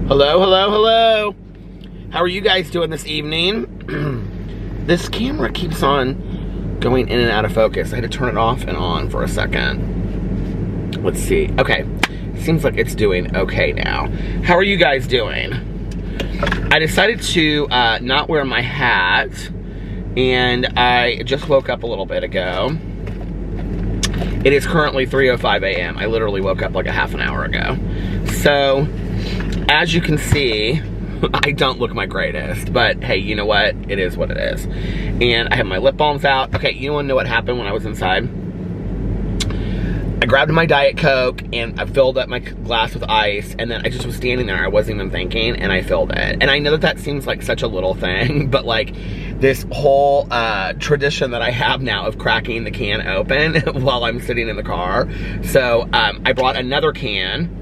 Hello, hello, hello. How are you guys doing this evening? This camera keeps on going in and out of focus. I had to turn it off and on for a second. Let's see. Okay. Seems like it's doing okay now. How are you guys doing? I decided to not wear my hat, and I just woke up a little bit ago. It is currently 3:05 a.m. I literally woke up like a half an hour ago. So, as you can see, I don't look my greatest, but hey, you know what? It is what it is. And I have my lip balms out. Okay, you wanna know what happened when I was inside? I grabbed my Diet Coke and I filled up my glass with ice, and then I just was standing there. I wasn't even thinking, and I filled it. And I know that that seems like such a little thing, but like this whole tradition that I have now of cracking the can open while I'm sitting in the car. So I brought another can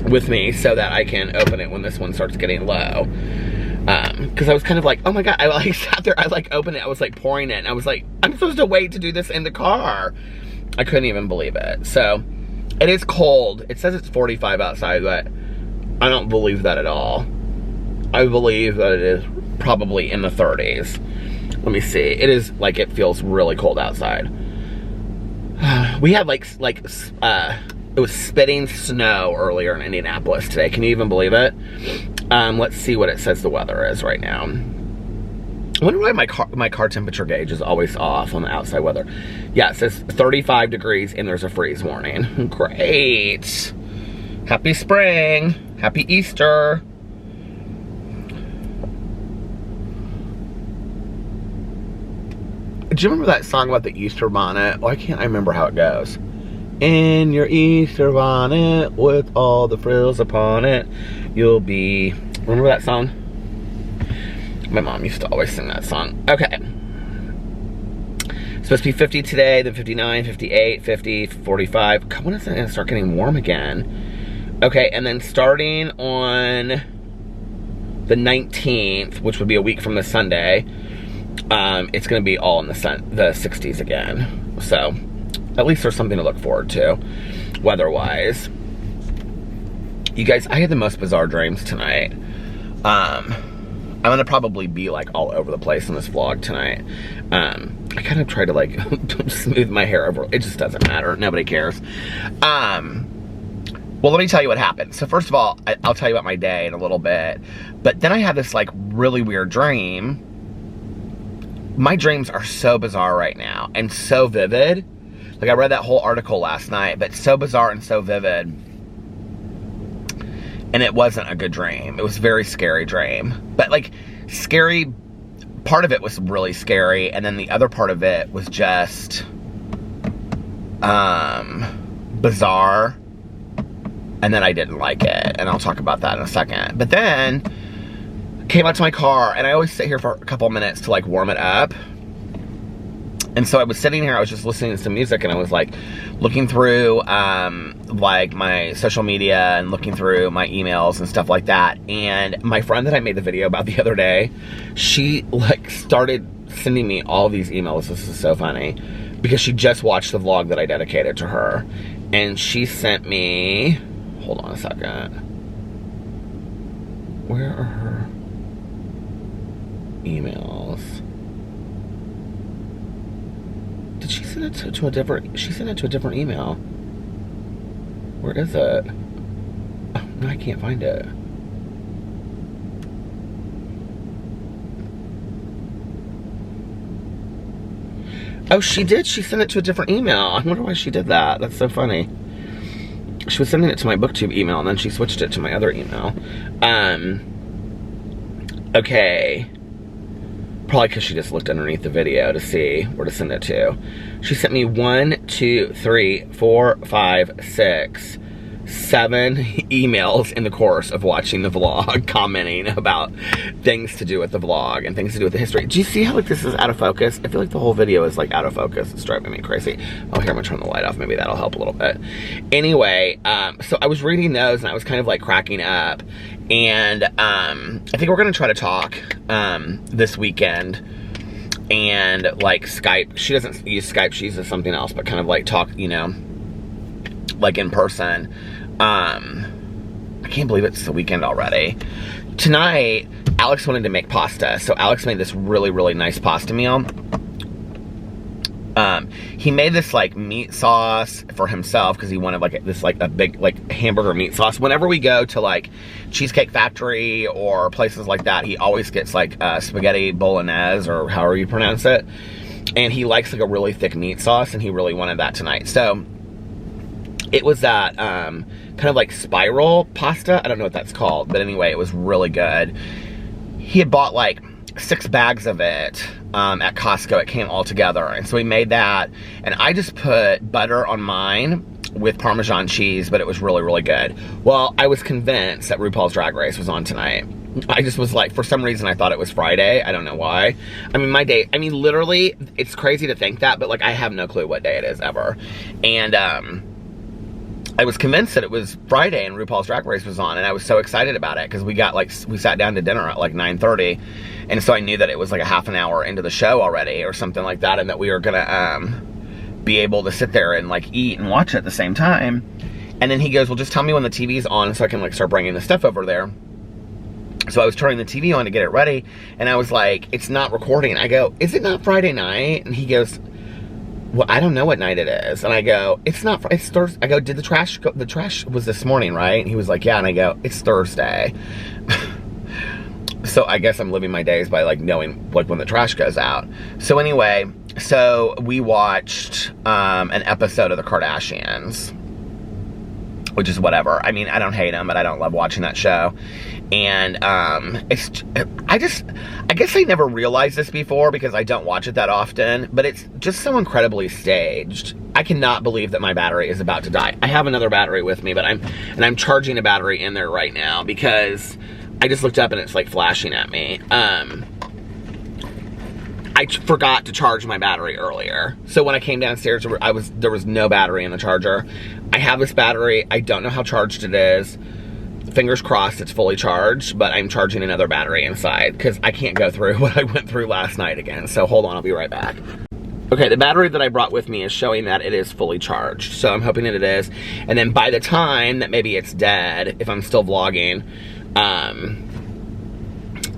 with me so that I can open it when this one starts getting low. Because I was kind of like, oh my god, I like sat there, I like opened it, I was like pouring it, and I was like, I'm supposed to wait to do this in the car. I couldn't even believe it. So, it is cold. It says it's 45 outside, but I don't believe that at all. I believe that it is probably in the 30s. Let me see. It is like, it feels really cold outside. We had it was spitting snow earlier in Indianapolis today. Can you even believe it? Let's see what it says the weather is right now. I wonder why my car temperature gauge is always off on the outside weather. Yeah, it says 35 degrees and there's a freeze warning. Great. Happy spring. Happy Easter. Do you remember that song about the Easter bonnet? Why can't I remember how it goes? In your Easter bonnet with all the frills upon it, you'll be... Remember that song? My mom used to always sing that song. Okay. It's supposed to be 50 today, then 59, 58, 50, 45. When is it going to start getting warm again? Okay, and then starting on the 19th, which would be a week from this Sunday, it's going to be all in the 60s again. So, at least there's something to look forward to, weather-wise. You guys, I had the most bizarre dreams tonight. I'm gonna probably be like all over the place in this vlog tonight. I kind of try to like smooth my hair over. It just doesn't matter. Nobody cares. Well, let me tell you what happened. So first of all, I'll tell you about my day in a little bit. But then I had this like really weird dream. My dreams are so bizarre right now and so vivid. Like I read that whole article last night, but so bizarre and so vivid. And it wasn't a good dream. It was a very scary dream. But like, scary, part of it was really scary, and then the other part of it was just bizarre. And then I didn't like it. And I'll talk about that in a second. But then, came out to my car, and I always sit here for a couple minutes to like warm it up. And so I was sitting here, I was just listening to some music, and I was like looking through like my social media and looking through my emails and stuff like that. And my friend that I made the video about the other day, she like started sending me all these emails. This is so funny because she just watched the vlog that I dedicated to her. And she sent me, hold on a second. Where are her emails? Did she send it to a different, she sent it to a different email. Where is it? Oh, no, I can't find it. Oh, she did. She sent it to a different email. I wonder why she did that. That's so funny. She was sending it to my BookTube email, and then she switched it to my other email. Okay. Probably because she just looked underneath the video to see where to send it to. She sent me 1, 2, 3, 4, 5, 6, 7 emails in the course of watching the vlog, commenting about things to do with the vlog and things to do with the history. Do you see how like this is out of focus? I feel like the whole video is like out of focus. It's driving me crazy. Oh, here, I'm gonna turn the light off. Maybe that'll help a little bit. Anyway, so I was reading those and I was kind of like cracking up. And I think we're gonna try to talk this weekend. And like Skype, she doesn't use Skype, she uses something else, but kind of like talk, you know, like in person. I can't believe it's the weekend already. Tonight, Alex wanted to make pasta. So Alex made this really, really nice pasta meal. He made this like meat sauce for himself because he wanted like this like a big like hamburger meat sauce. Whenever we go to like Cheesecake Factory or places like that, he always gets like spaghetti bolognese or however you pronounce it. And he likes like a really thick meat sauce, and he really wanted that tonight. So it was that kind of like spiral pasta. I don't know what that's called, but anyway, it was really good. He had bought like 6 bags of it at Costco. It came all together, and so we made that, and I just put butter on mine with Parmesan cheese, but it was really, really good. Well, I was convinced that RuPaul's Drag Race was on tonight. I just was like, for some reason I thought it was Friday. I don't know why. I mean, my day, I mean, literally, it's crazy to think that, but like, I have no clue what day it is ever. And I was convinced that it was Friday and RuPaul's Drag Race was on, and I was so excited about it because we sat down to dinner at like 9:30, and so I knew that it was like a half an hour into the show already or something like that, and that we were gonna be able to sit there and like eat and watch it at the same time. And then he goes, well, just tell me when the TV's on so I can like start bringing the stuff over there. So I was turning the TV on to get it ready, and I was like, it's not recording. I go, is it not Friday night? And he goes, well, I don't know what night it is. And I go, it's not, it's Thursday. I go, did the trash go, the trash was this morning, right? And he was like, yeah. And I go, it's Thursday. So I guess I'm living my days by like knowing like when the trash goes out. So anyway, so we watched an episode of the Kardashians, which is whatever. I mean, I don't hate them, but I don't love watching that show. And I guess I never realized this before because I don't watch it that often, but it's just so incredibly staged. I cannot believe that my battery is about to die. I have another battery with me, but I'm charging a battery in there right now because I just looked up and it's like flashing at me. I forgot to charge my battery earlier. So when I came downstairs, there was no battery in the charger. I have this battery. I don't know how charged it is. Fingers crossed it's fully charged, but I'm charging another battery inside because I can't go through what I went through last night again. So hold on, I'll be right back. Okay, the battery that I brought with me is showing that it is fully charged. So I'm hoping that it is. And then by the time that maybe it's dead, if I'm still vlogging,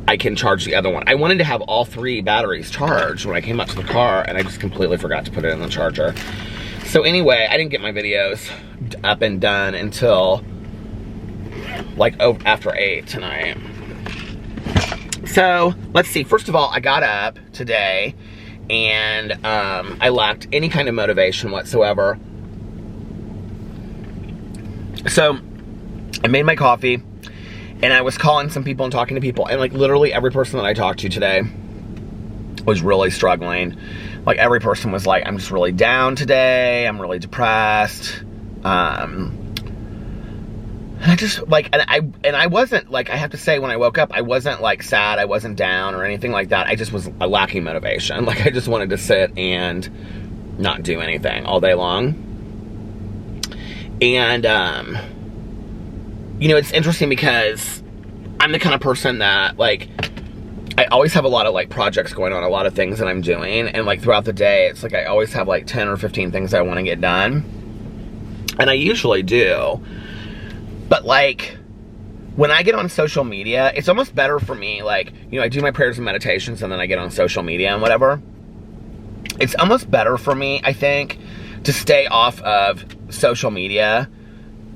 I can charge the other one. I wanted to have all 3 batteries charged when I came up to the car, and I just completely forgot to put it in the charger. So anyway, I didn't get my videos up and done until like after 8 tonight. So let's see. First of all, I got up today and I lacked any kind of motivation whatsoever. So I made my coffee and I was calling some people and talking to people, and like literally every person that I talked to today was really struggling. Like every person was like, I'm just really down today. I'm really depressed. I just like, and I wasn't like, I have to say, when I woke up, I wasn't like sad, I wasn't down or anything like that. I just was lacking motivation. Like I just wanted to sit and not do anything all day long. And, you know, it's interesting because I'm the kind of person that like, I always have a lot of like projects going on, a lot of things that I'm doing. And like throughout the day, it's like, I always have like 10 or 15 things I want to get done. And I usually do. But like, when I get on social media, it's almost better for me, like, you know, I do my prayers and meditations and then I get on social media and whatever. It's almost better for me, I think, to stay off of social media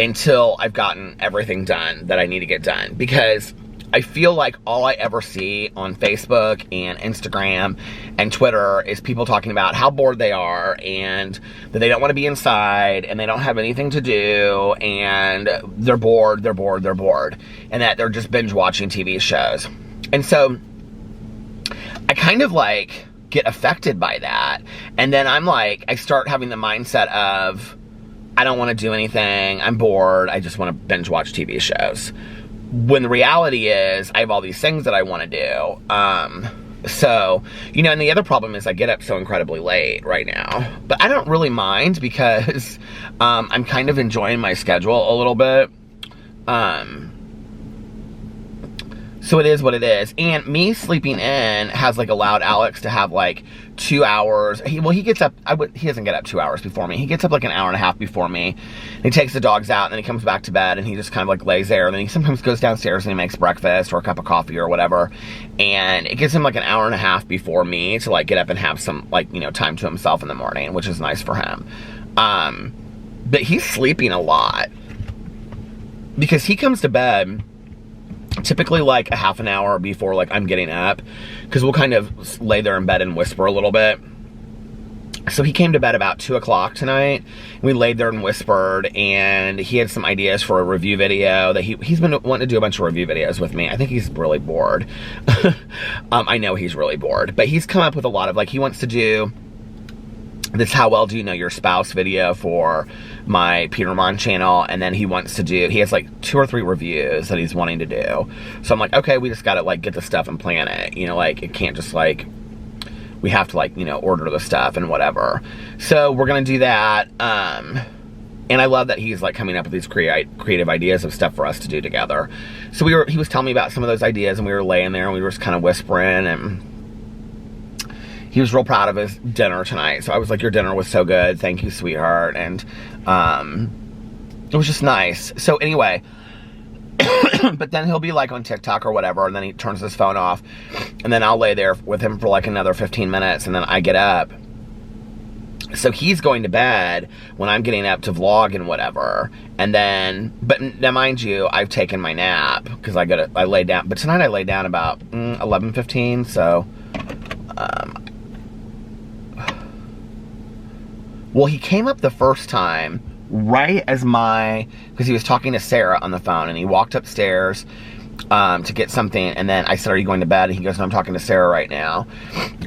until I've gotten everything done that I need to get done. Because I feel like all I ever see on Facebook and Instagram and Twitter is people talking about how bored they are and that they don't want to be inside and they don't have anything to do and they're bored, and that they're just binge watching TV shows. And so I kind of like get affected by that. And then I'm like, I start having the mindset of, I don't want to do anything, I'm bored, I just want to binge watch TV shows. When the reality is, I have all these things that I want to do. So, you know, and the other problem is I get up so incredibly late right now. But I don't really mind because I'm kind of enjoying my schedule a little bit. So it is what it is. And me sleeping in has like allowed Alex to have like 2 hours. He gets up, he doesn't get up 2 hours before me. He gets up like an hour and a half before me. And he takes the dogs out and then he comes back to bed and he just kind of like lays there. And then he sometimes goes downstairs and he makes breakfast or a cup of coffee or whatever. And it gives him like an hour and a half before me to like get up and have some like, you know, time to himself in the morning, which is nice for him. But he's sleeping a lot because he comes to bed typically like a half an hour before like I'm getting up, because we'll kind of lay there in bed and whisper a little bit. So he came to bed about 2 o'clock tonight. We laid there and whispered, and he had some ideas for a review video that he's been wanting to do a bunch of review videos with me. I think he's really bored. I know he's really bored, but he's come up with a lot of like, he wants to do this How Well Do You Know Your Spouse video for my Peter Monn channel, and then he has like 2 or 3 reviews that he's wanting to do. So I'm like, okay, we just gotta like get the stuff and plan it, you know, like it can't just like, we have to like, you know, order the stuff and whatever. So we're gonna do that. And I love that he's like coming up with these creative ideas of stuff for us to do together. So he was telling me about some of those ideas, and we were laying there and we were just kind of whispering, and he was real proud of his dinner tonight. So I was like, your dinner was so good. Thank you, sweetheart. And it was just nice. So anyway, but then he'll be like on TikTok or whatever, and then he turns his phone off. And then I'll lay there with him for like another 15 minutes, and then I get up. So he's going to bed when I'm getting up to vlog and whatever. And then, but now mind you, I've taken my nap because I laid down. But tonight I laid down about 11:15. So, well, he came up the first time right as because he was talking to Sarah on the phone, and he walked upstairs to get something, and then I said, are you going to bed? And he goes, no, I'm talking to Sarah right now.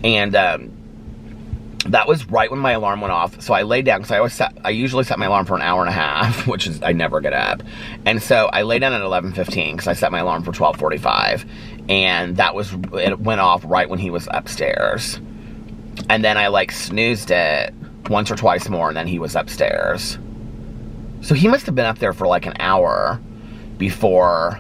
And that was right when my alarm went off. So I laid down, because I usually set my alarm for an hour and a half, which is, I never get up. And so I lay down at 11:15 because I set my alarm for 12:45, and it went off right when he was upstairs. And then I like snoozed it once or twice more, and then he was upstairs. So he must have been up there for like an hour before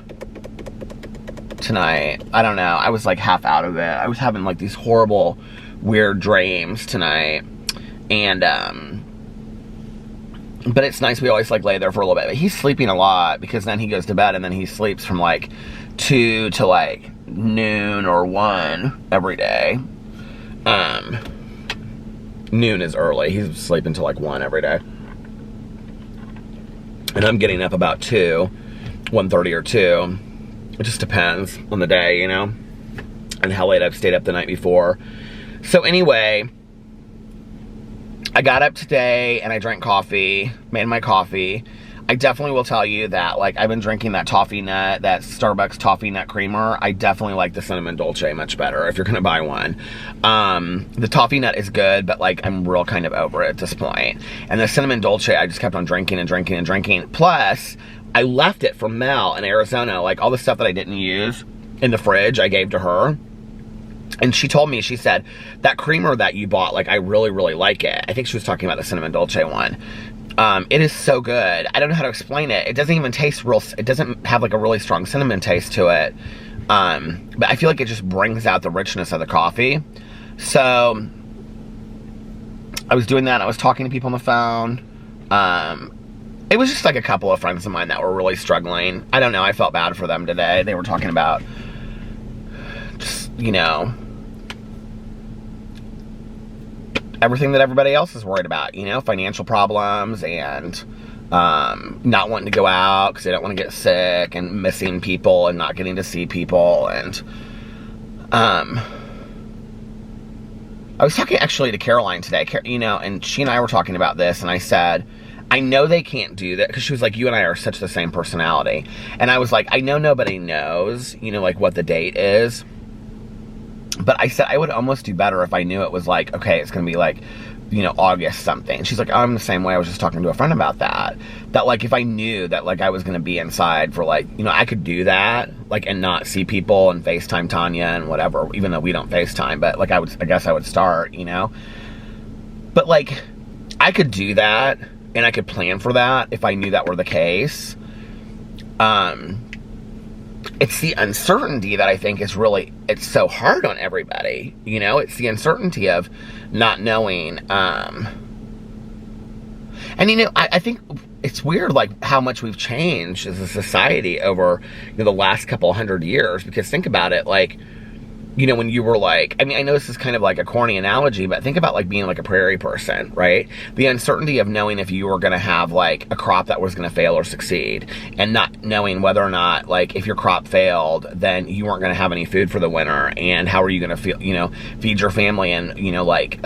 tonight. I don't know. I was like half out of it. I was having like these horrible, weird dreams tonight. And, but it's nice. We always like lay there for a little bit. But he's sleeping a lot, because then he goes to bed and then he sleeps from like 2 to like noon or 1 every day. Noon is early. He's sleeping till like 1 every day. And I'm getting up about 2, 1:30 or 2. It just depends on the day, you know, and how late I've stayed up the night before. So anyway, I got up today and I drank coffee, made my coffee. I definitely will tell you that, like, I've been drinking that toffee nut, that Starbucks toffee nut creamer. I definitely like the cinnamon dolce much better if you're gonna buy one. The toffee nut is good, but like, I'm real kind of over it at this point. And the cinnamon dolce, I just kept on drinking and drinking and drinking. Plus, I left it for Mel in Arizona, like all the stuff that I didn't use in the fridge, I gave to her. And she told me, she said, that creamer that you bought, like, I really, really like it. I think she was talking about the cinnamon dolce one. It is so good. I don't know how to explain it. It doesn't even taste it doesn't have like a really strong cinnamon taste to it. But I feel like it just brings out the richness of the coffee. So I was doing that. I was talking to people on the phone. It was just like a couple of friends of mine that were really struggling. I don't know. I felt bad for them today. They were talking about just, you know, everything that everybody else is worried about, you know, financial problems and not wanting to go out because they don't want to get sick, and missing people and not getting to see people. And I was talking actually to Caroline today, you know, and she and I were talking about this, and I said, I know they can't do that, because she was like, you and I are such the same personality. And I was like, I know nobody knows, you know, like what the date is. But I said I would almost do better if I knew it was like, okay, it's going to be like, you know, August something. She's like, I'm the same way. I was just talking to a friend about that. That like, if I knew that like I was going to be inside for like, you know, I could do that, like, and not see people and FaceTime Tanya and whatever, even though we don't FaceTime, but like I guess I would start, you know. But like, I could do that and I could plan for that if I knew that were the case. it's the uncertainty that I think is really, it's so hard on everybody. You know, it's the uncertainty of not knowing. And, you know, I think it's weird, like, how much we've changed as a society over, you know, the last couple hundred years. Because think about it, like, you know, when you were like, I mean, I know this is kind of like a corny analogy, but think about like being like a prairie person, right? The uncertainty of knowing if you were going to have like a crop that was going to fail or succeed, and not knowing whether or not, like, if your crop failed, then you weren't going to have any food for the winter, and how are you going to feel, you know, feed your family, and, you know, like,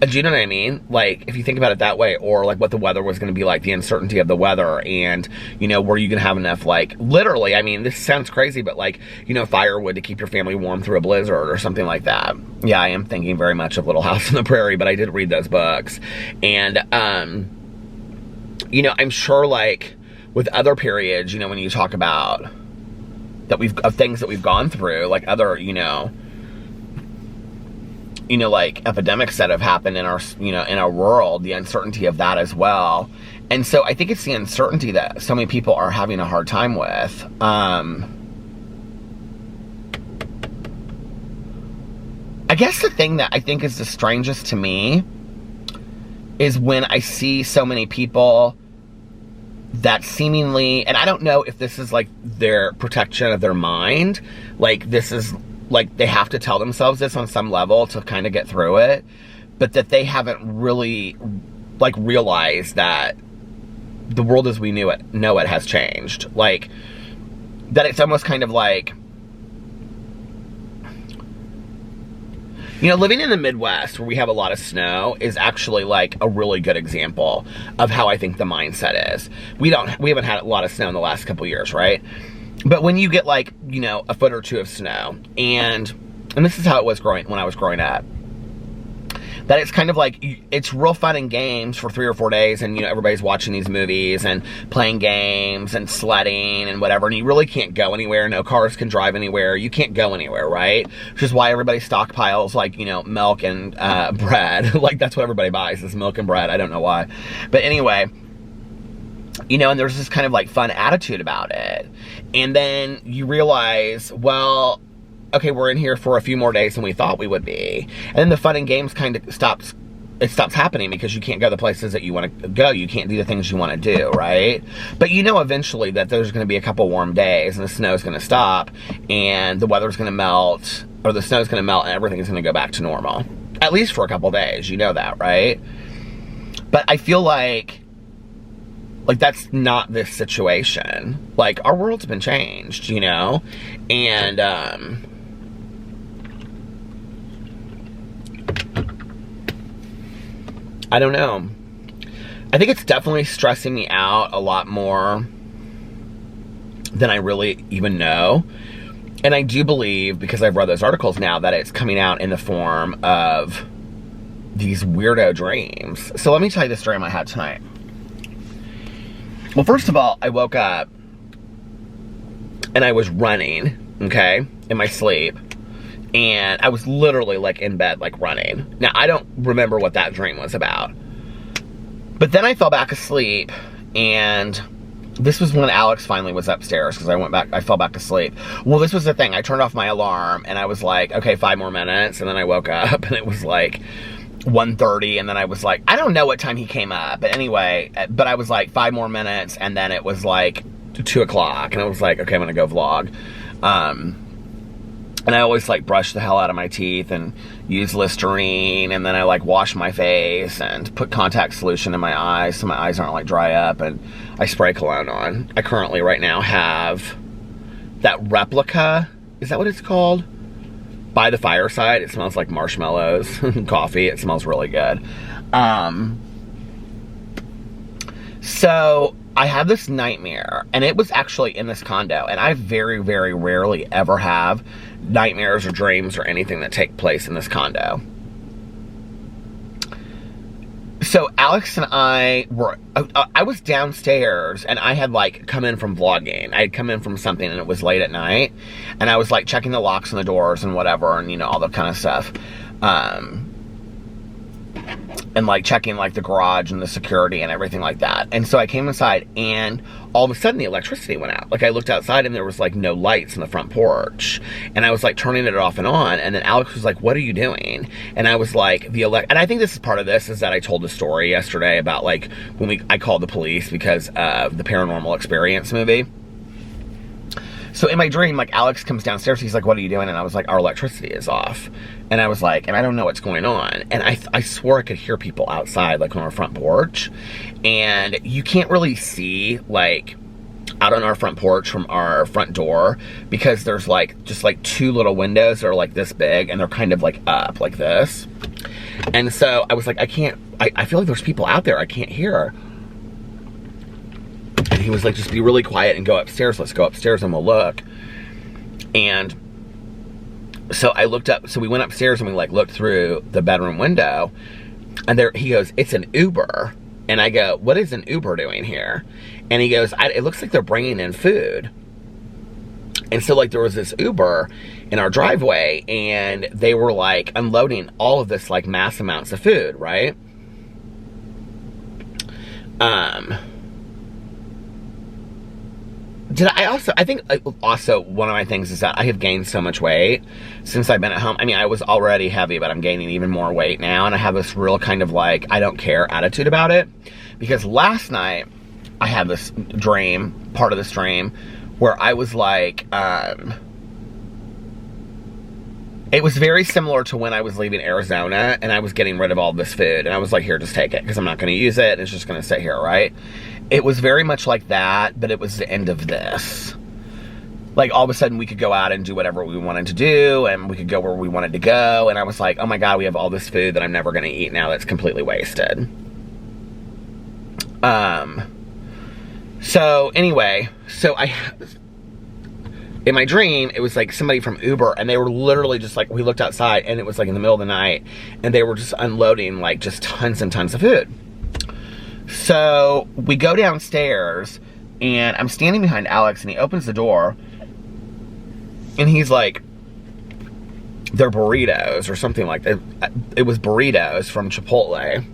do you know what I mean? Like, if you think about it that way, or like what the weather was going to be like, the uncertainty of the weather, and, you know, were you going to have enough, like, literally, I mean, this sounds crazy, but like, you know, firewood to keep your family warm through a blizzard or something like that. Yeah, I am thinking very much of Little House on the Prairie, but I did read those books. And, you know, I'm sure, like, with other periods, you know, when you talk about that of things that we've gone through, like other, you know, like epidemics that have happened in our, you know, in our world, the uncertainty of that as well. And so I think it's the uncertainty that so many people are having a hard time with. I guess the thing that I think is the strangest to me is when I see so many people that seemingly, and I don't know if this is like their protection of their mind, like this is, like, they have to tell themselves this on some level to kind of get through it, but that they haven't really, like, realized that the world as we know it has changed. Like, that it's almost kind of like, you know, living in the Midwest where we have a lot of snow is actually like a really good example of how I think the mindset is. We haven't had a lot of snow in the last couple years, right? But when you get, like, you know, a foot or two of snow, and this is how it was when I was growing up, that it's kind of like, it's real fun and games for 3 or 4 days, and, you know, everybody's watching these movies and playing games and sledding and whatever, and you really can't go anywhere. No cars can drive anywhere. You can't go anywhere, right? Which is why everybody stockpiles, like, you know, milk and bread. Like, that's what everybody buys, is milk and bread. I don't know why. But anyway, you know, and there's this kind of like fun attitude about it. And then you realize, well, okay, we're in here for a few more days than we thought we would be. And then the fun and games kind of stops happening because you can't go the places that you want to go. You can't do the things you want to do, right? But you know eventually that there's going to be a couple warm days and the snow's going to stop and the weather's going to melt, or the snow's going to melt and everything's going to go back to normal. At least for a couple days, you know that, right? But I feel like that's not this situation. Like, our world's been changed, you know? And, I don't know. I think it's definitely stressing me out a lot more than I really even know. And I do believe, because I've read those articles now, that it's coming out in the form of these weirdo dreams. So let me tell you the dream I had tonight. Well, first of all, I woke up and I was running, okay, in my sleep. And I was literally, like, in bed, like, running. Now, I don't remember what that dream was about. But then I fell back asleep, and this was when Alex finally was upstairs, because I fell back asleep. Well, this was the thing. I turned off my alarm, and I was like, okay, 5 more minutes. And then I woke up, and it was like 1:30, and then I was like, I don't know what time he came up, but anyway, but I was like 5 more minutes, and then it was like 2 o'clock, and I was like, okay, I'm gonna go vlog. And I always, like, brush the hell out of my teeth and use Listerine, and then I, like, wash my face and put contact solution in my eyes so my eyes aren't, like, dry up, and I spray cologne on. I currently right now have that Replica, is that what it's called? By the Fireside. It smells like marshmallows and coffee. It smells really good. So I had this nightmare, and it was actually in this condo, and I very, very rarely ever have nightmares or dreams or anything that take place in this condo. So Alex and I was downstairs, and I had, like, come in from vlogging. I had come in from something, and it was late at night, and I was, like, checking the locks on the doors and whatever, and, you know, all that kind of stuff. and like checking like the garage and the security and everything like that. And so I came inside, and all of a sudden the electricity went out. Like I looked outside and there was like no lights in the front porch, and I was like turning it off and on, and then Alex was like, what are you doing? And I was like, and I think this is part of this, is that I told the story yesterday about like when I called the police because of the Paranormal Experience movie. So in my dream, like Alex comes downstairs, he's like, what are you doing? And I was like, our electricity is off. And I was like, and I don't know what's going on. And I swore I could hear people outside, like on our front porch. And you can't really see like out on our front porch from our front door, because there's like just like two little windows that are like this big, and they're kind of like up like this. And so I was like, I feel like there's people out there I can't hear. And he was like, just be really quiet and go upstairs. Let's go upstairs and we'll look. And so I looked up, so we went upstairs and we like looked through the bedroom window, and there he goes, it's an Uber. And I go, what is an Uber doing here? And he goes, it looks like they're bringing in food. And so like there was this Uber in our driveway, and they were like unloading all of this like mass amounts of food, right? I think also one of my things is that I have gained so much weight since I've been at home. I mean, I was already heavy, but I'm gaining even more weight now, and I have this real kind of like, I don't care attitude about it. Because last night, I had this dream, part of this dream, where I was like, it was very similar to when I was leaving Arizona, and I was getting rid of all this food, and I was like, here, just take it, because I'm not going to use it, it's just going to sit here, right? It was very much like that, but it was the end of this. Like, all of a sudden, we could go out and do whatever we wanted to do, and we could go where we wanted to go, and I was like, oh my god, we have all this food that I'm never going to eat now that's completely wasted. So, anyway, in my dream, it was like somebody from Uber, and they were literally just like, we looked outside, and it was like in the middle of the night, and they were just unloading like just tons and tons of food. So we go downstairs, and I'm standing behind Alex, and he opens the door, and he's like, they're burritos or something like that. It was burritos from Chipotle.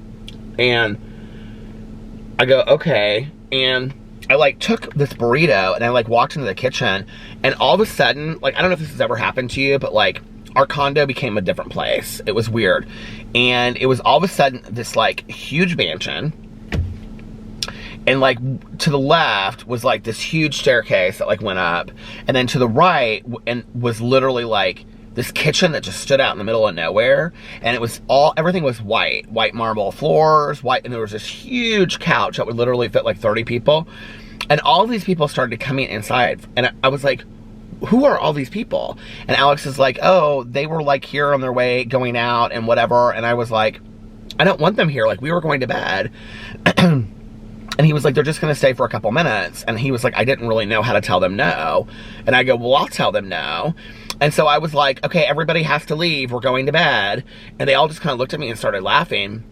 And I go, okay. And I like took this burrito, and I like walked into the kitchen, and all of a sudden, like, I don't know if this has ever happened to you, but like our condo became a different place. It was weird. And it was all of a sudden this like huge mansion, and like to the left was like this huge staircase that like went up, and then to the right and was literally like this kitchen that just stood out in the middle of nowhere, and it was everything was white marble floors, white, and there was this huge couch that would literally fit like 30 people, and all of these people started coming inside, and I was like, who are all these people? And Alex is like, oh, they were like here on their way going out and whatever, and I was like, I don't want them here, like we were going to bed. And he was like, they're just going to stay for a couple minutes. And he was like, I didn't really know how to tell them no. And I go, well, I'll tell them no. And so I was like, okay, everybody has to leave. We're going to bed. And they all just kind of looked at me and started laughing.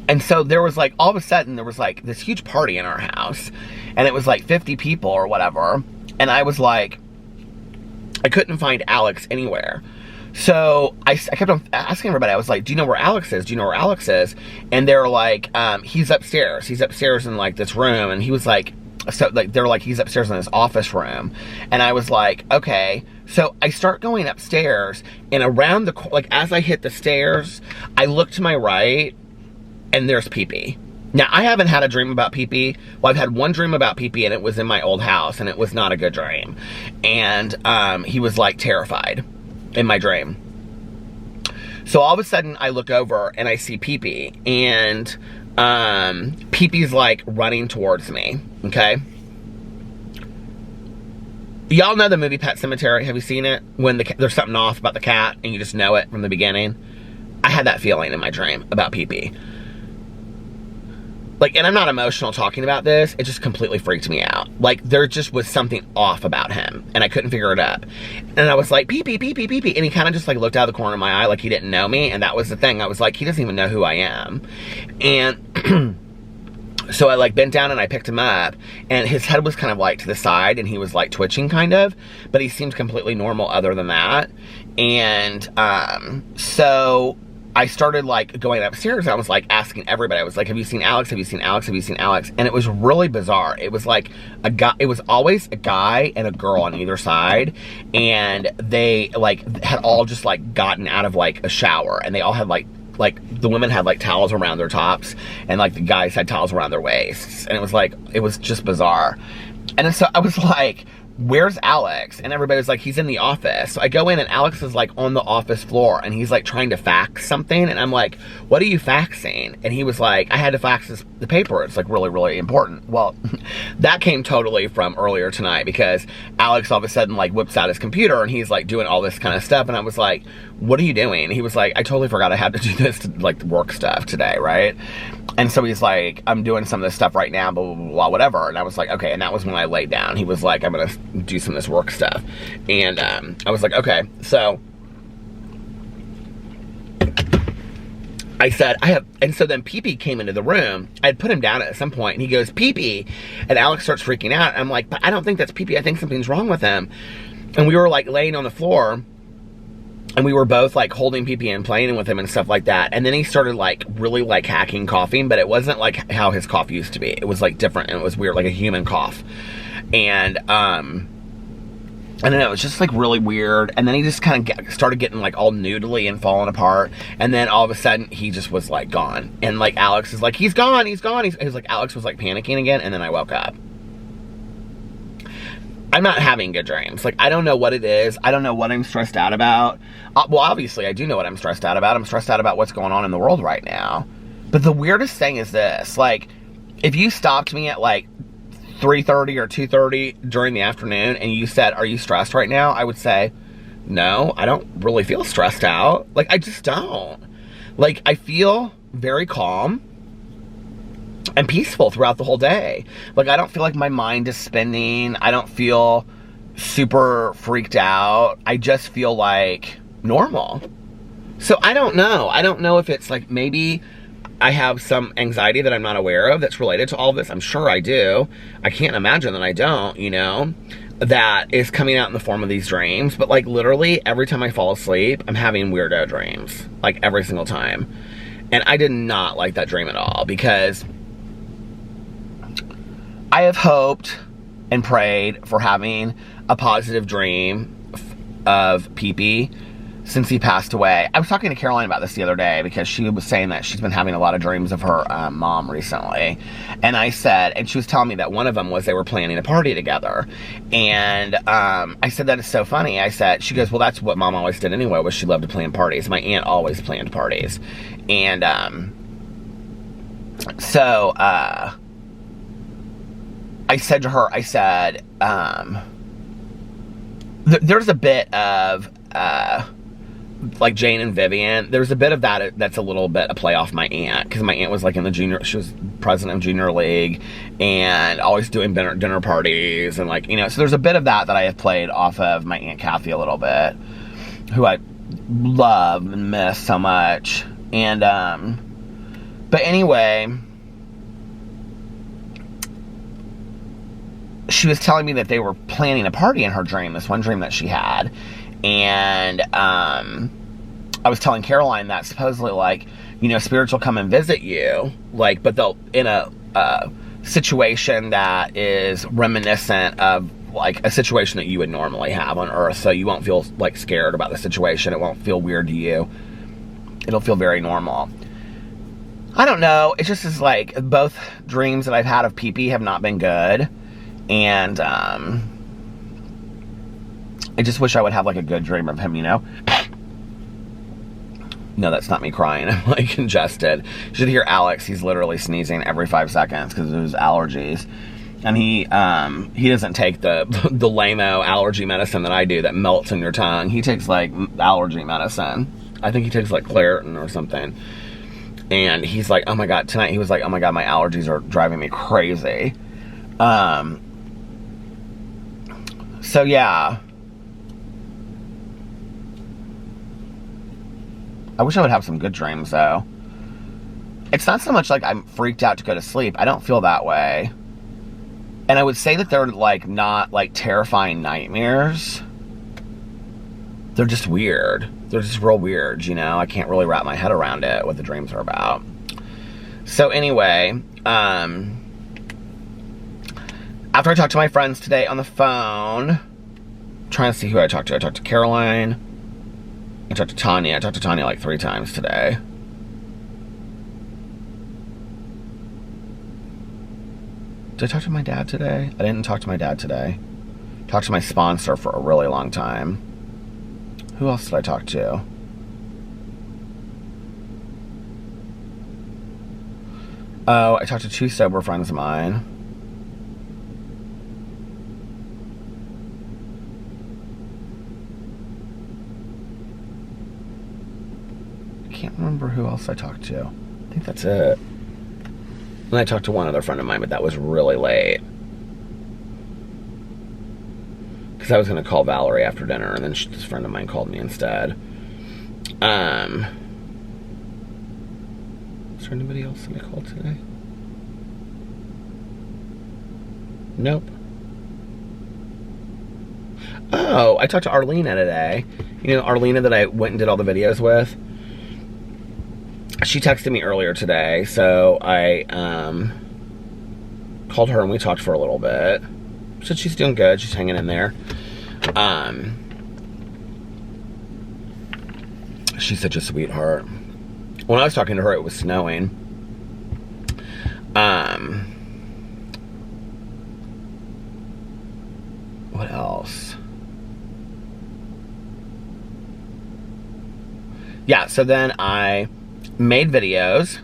And so there was like, all of a sudden, there was like this huge party in our house. And it was like 50 people or whatever. And I was like, I couldn't find Alex anywhere. So I kept on asking everybody. I was like, do you know where Alex is? Do you know where Alex is? And they're like, he's upstairs. He's upstairs in like this room. And he was like, so like, they're like, he's upstairs in his office room. And I was like, okay. So I start going upstairs, and around the, like as I hit the stairs, I look to my right, and there's Pee-Pee. Now, I haven't had a dream about Pee-Pee. Well, I've had one dream about Pee-Pee, and it was in my old house, and it was not a good dream. And he was like terrified in my dream. So all of a sudden I look over and I see Pee-Pee, and Pee-Pee's like running towards me, okay? Y'all know the movie Pet Sematary? Have you seen it? When there's something off about the cat and you just know it from the beginning. I had that feeling in my dream about Pee-Pee. Like, and I'm not emotional talking about this, it just completely freaked me out. Like, there just was something off about him, and I couldn't figure it up. And I was like, Pee-Pee, Pee-Pee, Pee-Pee, and he kind of just like looked out of the corner of my eye like he didn't know me, and that was the thing. I was like, he doesn't even know who I am. And so I like bent down and I picked him up, and his head was kind of like to the side, and he was like twitching kind of, but he seemed completely normal other than that. And so I started like going upstairs and I was like asking everybody. I was like, have you seen Alex? Have you seen Alex? Have you seen Alex? And it was really bizarre. It was like a guy, it was always a guy and a girl on either side. And they like had all just like gotten out of like a shower, and they all had like the women had like towels around their tops, and like the guys had towels around their waists. And it was just bizarre. And so I was like, where's Alex? And everybody was like, he's in the office. So I go in and Alex is like on the office floor and he's like trying to fax something. And I'm like, what are you faxing? And he was like, I had to fax the paper. It's like really, really important. Well, that came totally from earlier tonight, because Alex all of a sudden like whips out his computer and he's like doing all this kind of stuff. And I was like, what are you doing? And he was like, I totally forgot I had to do this to like work stuff today, right? And so he's like, I'm doing some of this stuff right now, blah, blah, blah, blah, whatever. And I was like, okay. And that was when I laid down. He was like, I'm going to do some of this work stuff. And I was like, okay. So I said, and so then Pee-Pee came into the room. I had put him down at some point, and he goes, Pee-Pee. And Alex starts freaking out. And I'm like, but I don't think that's Pee-Pee. I think something's wrong with him. And we were like laying on the floor, and we were both like holding Pee-Pee and playing with him and stuff like that. And then he started like really like hacking coughing, but it wasn't like how his cough used to be. It was like different, and it was weird, like a human cough. And I don't know, it was just like really weird. And then he just kind of started getting like all noodly and falling apart. And then all of a sudden he just was like gone. And like Alex is like, he's gone, he's gone. He was like, Alex was like panicking again. And then I woke up. I'm not having good dreams. Like, I don't know what it is. I don't know what I'm stressed out about. Well, obviously I do know what I'm stressed out about. I'm stressed out about what's going on in the world right now. But the weirdest thing is this, like, if you stopped me at like 3:30 or 2:30 during the afternoon and you said, are you stressed right now? I would say, no, I don't really feel stressed out. Like, I just don't. Like, I feel very calm and peaceful throughout the whole day. Like, I don't feel like my mind is spinning. I don't feel super freaked out. I just feel like normal. So I don't know. I don't know if it's like maybe I have some anxiety that I'm not aware of that's related to all this. I'm sure I do. I can't imagine that I don't, you know, that is coming out in the form of these dreams. But like literally every time I fall asleep, I'm having weirdo dreams, like every single time. And I did not like that dream at all, because I have hoped and prayed for having a positive dream of Pee-Pee since he passed away. I was talking to Caroline about this the other day, because she was saying that she's been having a lot of dreams of her mom recently. And I said, and she was telling me that one of them was they were planning a party together. And I said, that is so funny. I said, she goes, well, that's what Mom always did anyway, was she loved to plan parties. My aunt always planned parties. And so I said to her, I said, there's a bit of like Jane and Vivian, there's a bit of that that's a little bit a play off my aunt, because my aunt was like in the junior, she was president of junior league and always doing dinner parties, and like, you know, so there's a bit of that I have played off of my Aunt Kathy a little bit, who I love and miss so much. And but anyway, she was telling me that they were planning a party in her dream, this one dream that she had. And I was telling Caroline that supposedly, like, you know, spirits will come and visit you, like, but they'll in a situation that is reminiscent of like a situation that you would normally have on Earth. So you won't feel like scared about the situation. It won't feel weird to you. It'll feel very normal. I don't know. It just is like both dreams that I've had of Pee-Pee have not been good. And I just wish I would have like a good dream of him, you know? No, that's not me crying. I'm like congested. You should hear Alex. He's literally sneezing every 5 seconds because of his allergies. And he doesn't take the lame-o allergy medicine that I do that melts in your tongue. He takes like allergy medicine. I think he takes like Claritin or something. And he's like, oh my God, tonight he was like, oh my God, my allergies are driving me crazy. So yeah. I wish I would have some good dreams though. It's not so much like I'm freaked out to go to sleep. I don't feel that way. And I would say that they're not terrifying nightmares. They're just weird. they're just real weird, you know? I can't really wrap my head around it, what the dreams are about. So anyway, after I talked to my friends today on the phone, trying to see who I talked to. I talked to Caroline. I talked to Tanya. I talked to Tanya like 3 times today. Did I talk to my dad today? I didn't talk to my dad today. Talked to my sponsor for a really long time. Who else did I talk to? Oh, I talked to 2 sober friends of mine. I can't remember who else I talked to. I think that's it. And I talked to one other friend of mine, but that was really late. Because I was going to call Valerie after dinner, and then this friend of mine called me instead. Is there anybody else that I called today? Nope. Oh, I talked to Arlena today. You know, Arlena that I went and did all the videos with. She texted me earlier today, so I called her and we talked for a little bit. She said she's doing good. She's hanging in there. She's such a sweetheart. When I was talking to her, it was snowing. What else? Yeah, so then I made videos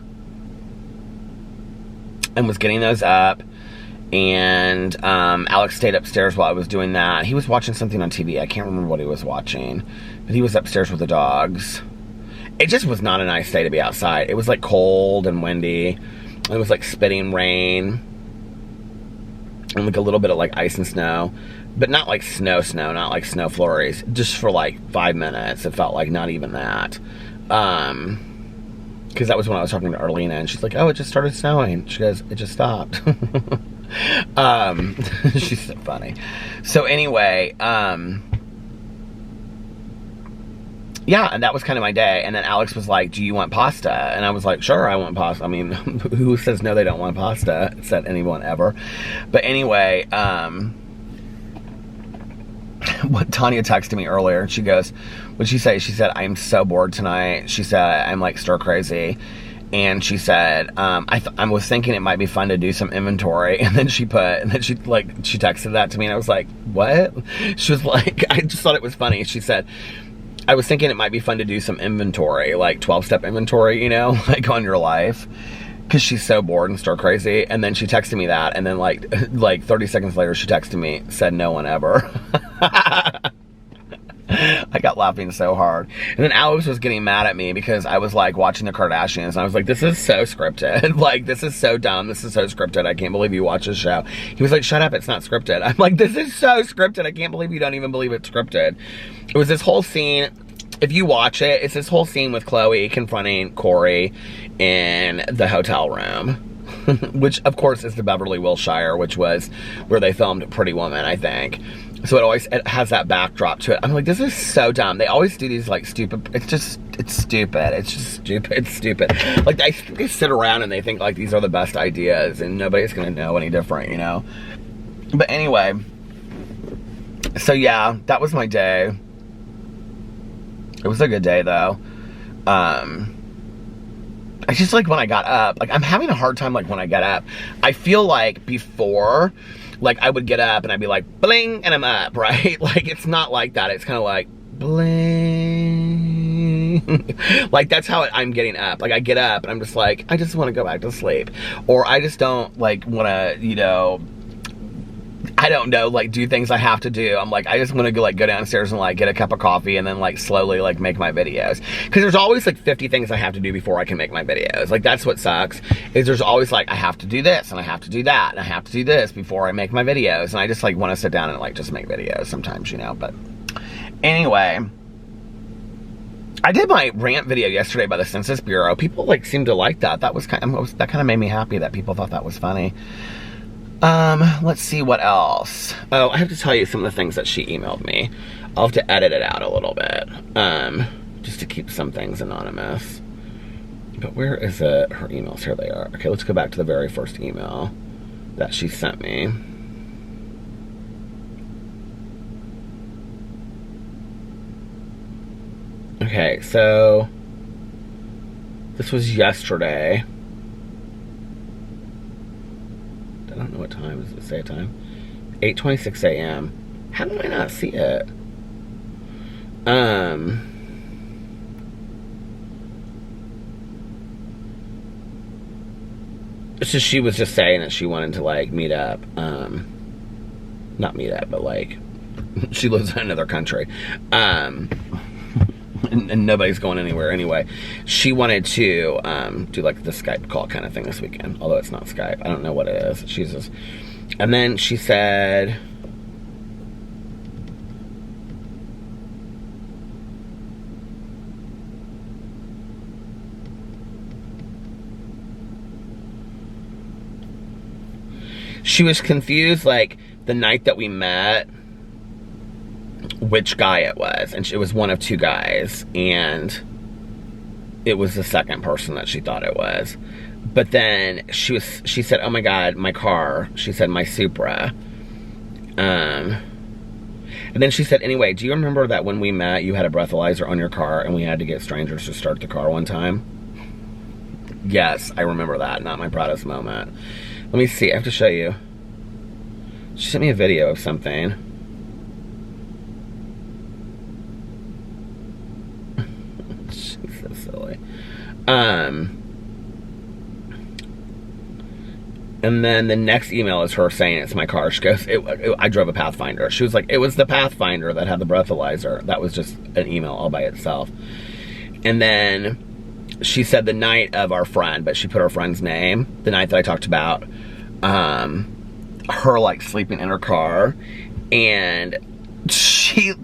and was getting those up, and Alex stayed upstairs while I was doing that. He was watching something on TV. I can't remember what he was watching, but he was upstairs with the dogs. It just was not a nice day to be outside. It was like cold and windy. It was like spitting rain and like a little bit of like ice and snow, but not like snow, not like snow flurries. Just for like 5 minutes. It felt like not even that. Because that was when I was talking to Arlena, and she's like, oh, it just started snowing. She goes, it just stopped. She's so funny. So anyway, yeah, and that was kind of my day. And then Alex was like, do you want pasta? And I was like, sure, I want pasta. I mean, who says no, they don't want pasta? Said anyone ever. But anyway, what Tanya texted me earlier, and she goes, what'd she say? She said, I'm so bored tonight. She said, I'm like stir crazy. And she said, I was thinking it might be fun to do some inventory. And then she texted that to me, and I was like, what? She was like, I just thought it was funny. She said, I was thinking it might be fun to do some inventory, like 12-step inventory, you know, like on your life. Because she's so bored and stir crazy. And then she texted me that, and then like 30 seconds later she texted me, said no one ever. I got laughing so hard. And then Alex was getting mad at me because I was like watching the Kardashians, and I was like, this is so scripted. Like, this is so dumb. This is so scripted. I can't believe you watch this show. He was like, shut up, it's not scripted. I'm like, this is so scripted. I can't believe you don't even believe it's scripted. It was this whole scene. If you watch it, it's this whole scene with Chloe confronting Corey in the hotel room. Which, of course, is the Beverly Wilshire, which was where they filmed Pretty Woman, I think. So it has that backdrop to it. I'm like, this is so dumb. They always do these, like, stupid... It's stupid. It's just stupid. It's stupid. Like, they sit around and they think, like, these are the best ideas, and nobody's gonna know any different, you know? But anyway. So, yeah, that was my day. It was a good day, though. I just, like, when I got up, like, I'm having a hard time, like, when I get up. I feel like before, like, I would get up and I'd be like, bling, and I'm up, right? Like, it's not like that. It's kind of like, bling. Like, that's how I'm getting up. Like, I get up and I'm just like, I just want to go back to sleep. Or I just don't, like, want to, you know... I don't know, like, do things I have to do. I'm like, I just want to go, like, go downstairs and, like, get a cup of coffee and then, like, slowly, like, make my videos. Because there's always, like, 50 things I have to do before I can make my videos. Like, that's what sucks, is there's always, like, I have to do this, and I have to do that, and I have to do this before I make my videos. And I just, like, want to sit down and, like, just make videos sometimes, you know. But anyway, I did my rant video yesterday by the Census Bureau. People, like, seemed to like that. That kind of made me happy that people thought that was funny. Let's see what else. Oh, I have to tell you some of the things that she emailed me. I'll have to edit it out a little bit. just to keep some things anonymous. But where is it? Her emails, here they are. Okay, let's go back to the very first email that she sent me. Okay, so this was yesterday. I don't know what time. Does it say a time? 8:26 a.m. How do I not see it? So she was just saying that she wanted to like meet up. Not meet up, but like she lives in another country. And nobody's going anywhere anyway. She wanted to do like the Skype call kind of thing this weekend, although it's not Skype. I don't know what it is. She's just, and then she said, she was confused, like the night that we met, which guy it was, and it was one of two guys, and it was the second person that she thought it was. But then she said, oh my god, my car. She said my Supra. And then she said, anyway, do you remember that when we met you had a breathalyzer on your car and we had to get strangers to start the car one time? Yes, I remember that. Not my proudest moment. Let me see, I have to show you. She sent me a video of something. She's so silly. And then the next email is her saying it's my car. She goes, I drove a Pathfinder. She was like, it was the Pathfinder that had the breathalyzer. That was just an email all by itself. And then she said the night of our friend, but she put her friend's name, the night that I talked about her like sleeping in her car, and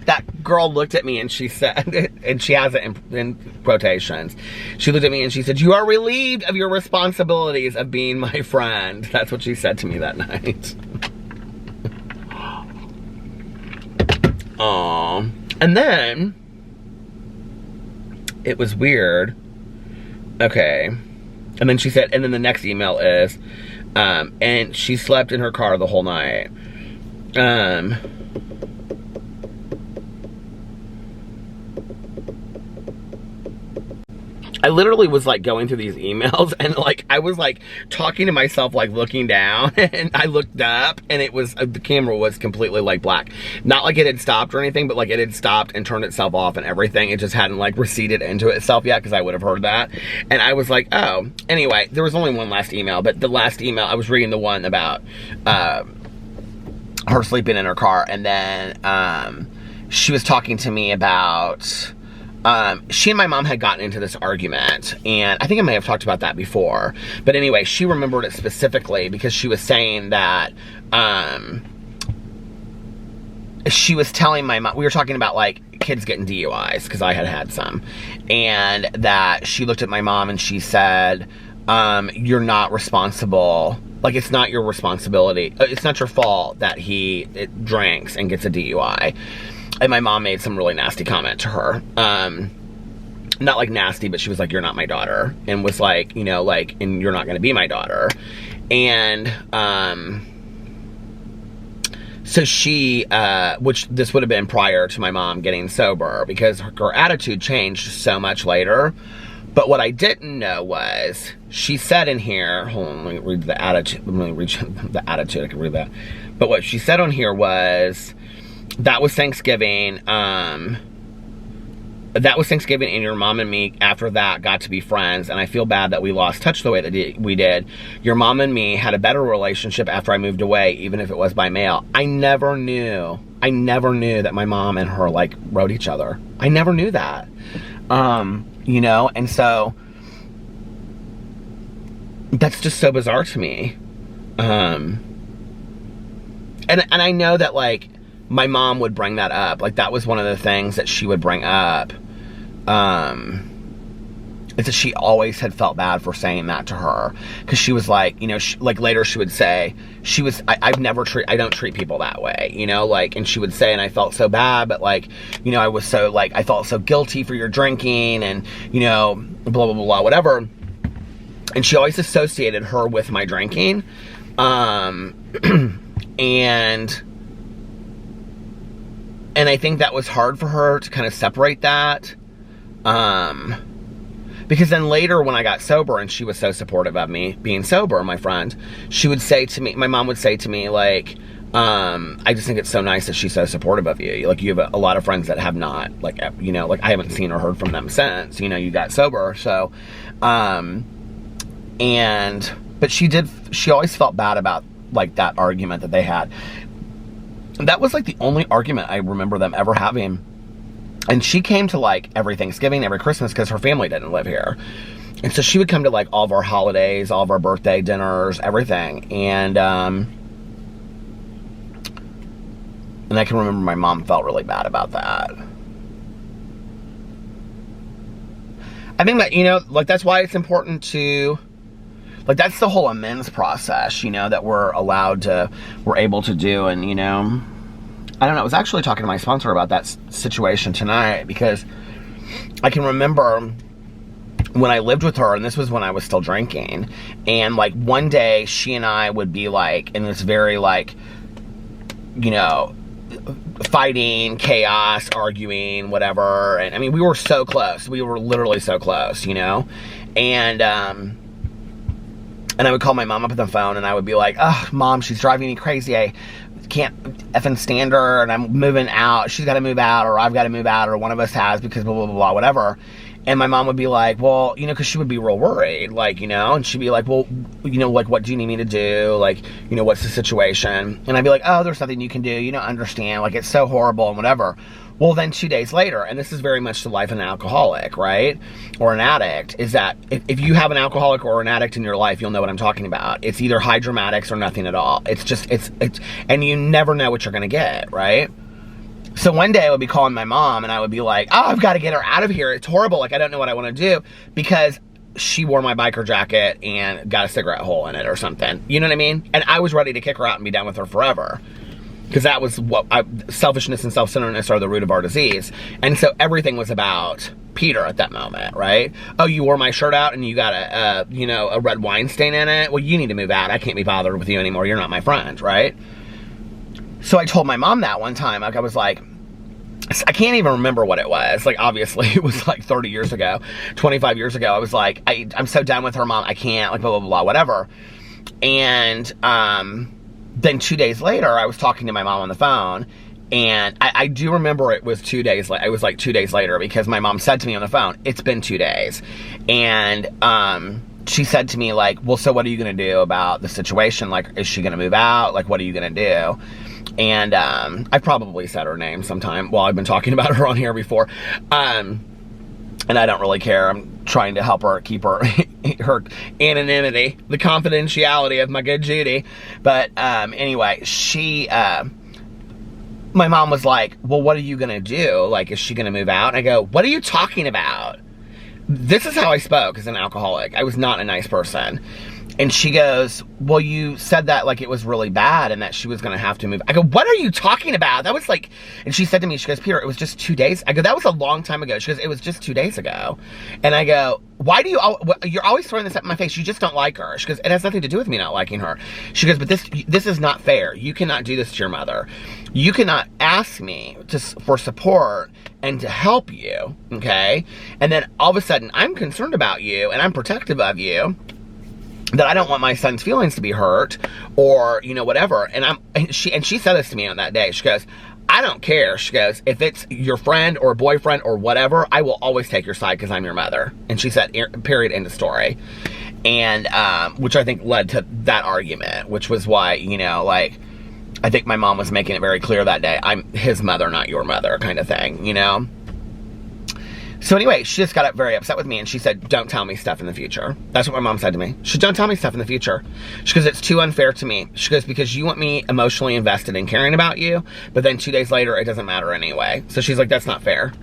that girl looked at me and she said, and she has it in quotations, she looked at me and she said, you are relieved of your responsibilities of being my friend. That's what she said to me that night. Aww. And then it was weird. Okay. And then she said, and then the next email is, and she slept in her car the whole night. I literally was like going through these emails and like I was like talking to myself, like looking down, and I looked up and it was, the camera was completely like black. Not like it had stopped or anything, but like it had stopped and turned itself off and everything. It just hadn't like receded into itself yet, because I would have heard that. And I was like, oh, anyway, there was only one last email, but the last email, I was reading the one about her sleeping in her car, and then she was talking to me about, she and my mom had gotten into this argument, and I think I may have talked about that before, but anyway, she remembered it specifically because she was saying that, she was telling my mom, we were talking about like kids getting DUIs, because I had had some, and that she looked at my mom and she said, you're not responsible, like it's not your responsibility, it's not your fault that he drinks and gets a DUI. And my mom made some really nasty comment to her. Not like nasty, but she was like, you're not my daughter. And was like, you know, like, and you're not going to be my daughter. And so she, which this would have been prior to my mom getting sober, because her attitude changed so much later. But what I didn't know was, she said in here, hold on, let me read the attitude. Let me read the attitude, I can read that. But what she said on here was, that was Thanksgiving, and your mom and me after that got to be friends, and I feel bad that we lost touch the way that we did. Your mom and me had a better relationship after I moved away, even if it was by mail. I never knew that my mom and her like wrote each other. I never knew that. You know, and so that's just so bizarre to me. And I know that like my mom would bring that up. Like, that was one of the things that she would bring up. is that she always had felt bad for saying that to her, because she was like, you know, like later she would say, I don't treat people that way, you know, like, and she would say, and I felt so bad, but like, you know, I felt so guilty for your drinking, and, you know, blah, blah, blah, blah, whatever. And she always associated her with my drinking. And I think that was hard for her to kind of separate that. Because then later when I got sober and she was so supportive of me being sober, my friend, she would say to me, my mom would say to me, like, I just think it's so nice that she's so supportive of you. Like, you have a lot of friends that have not, like, you know, like, I haven't seen or heard from them since, you know, you got sober. So, but she always felt bad about, like, that argument that they had. And that was, like, the only argument I remember them ever having. And she came to, like, every Thanksgiving, every Christmas, because her family didn't live here. And so she would come to, like, all of our holidays, all of our birthday dinners, everything. And I can remember my mom felt really bad about that. I think that, you know, like, that's why it's important to, like, that's the whole amends process, you know, that we're able to do. And, you know, I don't know, I was actually talking to my sponsor about that situation tonight, because I can remember when I lived with her, and this was when I was still drinking, and, like, one day she and I would be, like, in this very, like, you know, fighting, chaos, arguing, whatever. And I mean, we were so close. We were literally so close, you know? And I would call my mom up on the phone, and I would be like, oh, Mom, she's driving me crazy. I can't effing stand her, and I'm moving out. She's got to move out, or I've got to move out, or one of us has, because blah, blah, blah, blah, whatever. And my mom would be like, well, you know, because she would be real worried, like, you know, and she'd be like, well, you know, like, what do you need me to do? Like, you know, what's the situation? And I'd be like, oh, there's nothing you can do. You don't understand. Like, it's so horrible and whatever. Well, then 2 days later, and this is very much the life of an alcoholic, right? Or an addict, is that if you have an alcoholic or an addict in your life, you'll know what I'm talking about. It's either high dramatics or nothing at all. It's just, and you never know what you're going to get, right? So one day I would be calling my mom, and I would be like, oh, I've got to get her out of here. It's horrible. Like, I don't know what I want to do, because she wore my biker jacket and got a cigarette hole in it or something. You know what I mean? And I was ready to kick her out and be done with her forever. Because that was selfishness and self-centeredness are the root of our disease. And so everything was about Peter at that moment, right? Oh, you wore my shirt out and you got a red wine stain in it? Well, you need to move out. I can't be bothered with you anymore. You're not my friend, right? So I told my mom that one time. Like, I was like, I can't even remember what it was. Like, obviously, it was like 30 years ago, 25 years ago. I was like, I'm so done with her, Mom. I can't, like, blah, blah, blah, whatever. And then 2 days later, I was talking to my mom on the phone, and I do remember it was 2 days later. It was like 2 days later, because my mom said to me on the phone, it's been 2 days. And she said to me, like, well, so what are you going to do about the situation? Like, is she going to move out? Like, what are you going to do? And I probably said her name sometime. Well, I've been talking about her on here before. And I don't really care. I'm trying to help her keep her her anonymity, the confidentiality of my good Judy. But anyway, my mom was like, well, what are you going to do? Like, is she going to move out? And I go, what are you talking about? This is how I spoke as an alcoholic. I was not a nice person. And she goes, well, you said that like it was really bad and that she was going to have to move. I go, what are you talking about? That was like, and she said to me, she goes, Peter, it was just 2 days. I go, that was a long time ago. She goes, it was just 2 days ago. And I go, why do you're always throwing this up in my face. You just don't like her. She goes, it has nothing to do with me not liking her. She goes, but this is not fair. You cannot do this to your mother. You cannot ask me for support and to help you, okay? And then all of a sudden, I'm concerned about you and I'm protective of you, that I don't want my son's feelings to be hurt, or, you know, whatever. And she said this to me on that day. She goes, I don't care. She goes, if it's your friend or boyfriend or whatever, I will always take your side because I'm your mother. And she said, period, end of story. And, which I think led to that argument, which was why, you know, like, I think my mom was making it very clear that day, I'm his mother, not your mother, kind of thing, you know? So anyway, she just got very upset with me, and she said, don't tell me stuff in the future. That's what my mom said to me. She said, don't tell me stuff in the future. She goes, it's too unfair to me. She goes, because you want me emotionally invested in caring about you, but then 2 days later, it doesn't matter anyway. So she's like, that's not fair.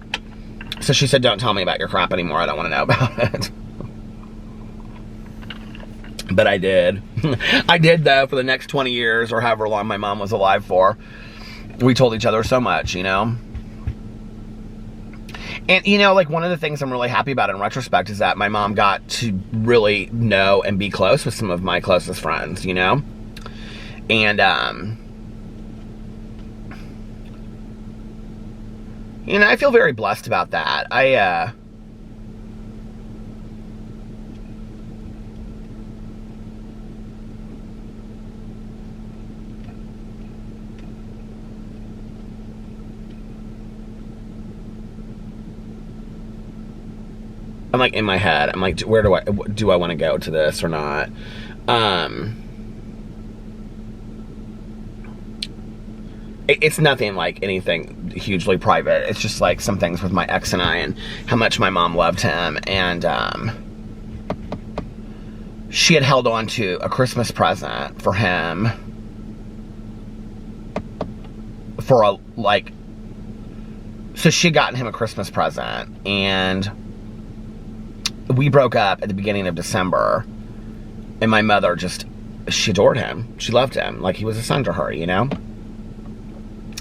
So she said, don't tell me about your crap anymore. I don't want to know about it. But I did. I did, though, for the next 20 years or however long my mom was alive for. We told each other so much, you know? And, you know, like, one of the things I'm really happy about in retrospect is that my mom got to really know and be close with some of my closest friends, you know? And, you know, I feel very blessed about that. I'm like in my head. I'm like, where do I want to go to this or not? It's nothing like anything hugely private. It's just like some things with my ex and I and how much my mom loved him. And she had held on to a Christmas present for him for so she'd gotten him a Christmas present, and we broke up at the beginning of December, and my mother she adored him. She loved him. Like, he was a son to her, you know?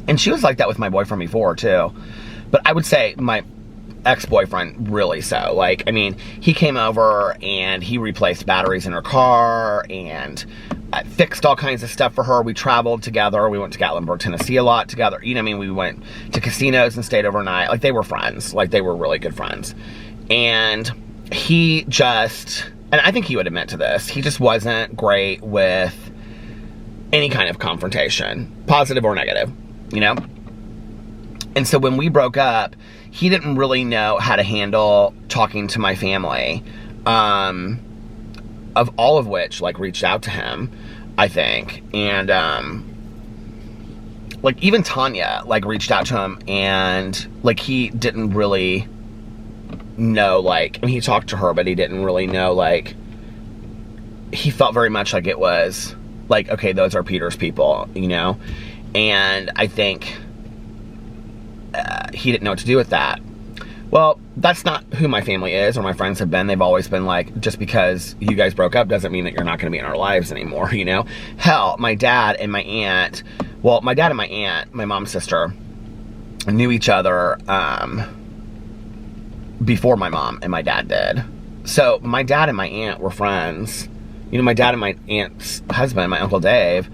And she was like that with my boyfriend before, too. But I would say my ex-boyfriend really so. Like, I mean, he came over and he replaced batteries in her car and fixed all kinds of stuff for her. We traveled together. We went to Gatlinburg, Tennessee a lot together. You know what I mean? We went to casinos and stayed overnight. Like, they were friends. Like, they were really good friends. And he and I think he would admit to this, he just wasn't great with any kind of confrontation, positive or negative, you know? And so when we broke up, he didn't really know how to handle talking to my family, of all of which, like, reached out to him, I think. And, like, even Tanya, like, reached out to him, and, like, he didn't really know, like, I mean, he talked to her, but he didn't really know, like, he felt very much like it was, like, okay, those are Peter's people, you know? And I think he didn't know what to do with that. Well, that's not who my family is or my friends have been. They've always been like, just because you guys broke up doesn't mean that you're not going to be in our lives anymore, you know? Hell, my dad and my aunt, my mom's sister, knew each other, before my mom and my dad did. So my dad and my aunt were friends. You know, my dad and my aunt's husband, my Uncle Dave,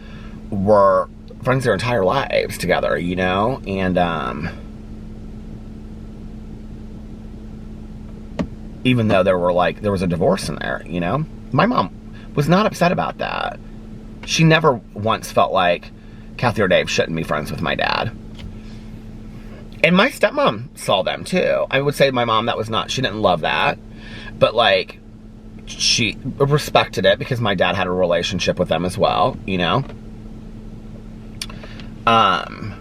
were friends their entire lives together, you know? And even though there was a divorce in there, you know? My mom was not upset about that. She never once felt like Kathy or Dave shouldn't be friends with my dad. And my stepmom saw them too. I would say my mom, she didn't love that. But, like, she respected it because my dad had a relationship with them as well, you know? But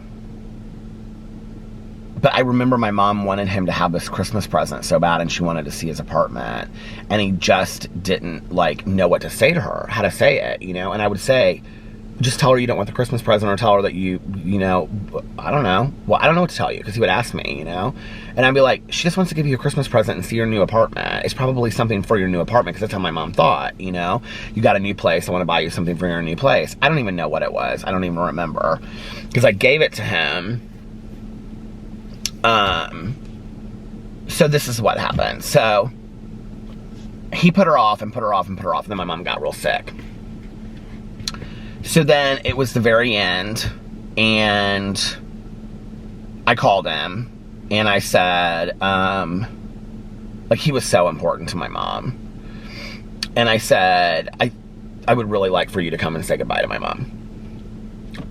I remember my mom wanted him to have this Christmas present so bad, and she wanted to see his apartment. And he just didn't, like, know what to say to her, how to say it, you know? And I would say, just tell her you don't want the Christmas present, or tell her that you know, I don't know. Well, I don't know what to tell you, because he would ask me, you know? And I'd be like, she just wants to give you a Christmas present and see your new apartment. It's probably something for your new apartment, because that's how my mom thought, you know? You got a new place, I want to buy you something for your new place. I don't even know what it was. I don't even remember. Because I gave it to him. So this is what happened. So he put her off and put her off and put her off, and then my mom got real sick. So then it was the very end, and I called him, and I said, like, he was so important to my mom. And I said, I would really like for you to come and say goodbye to my mom.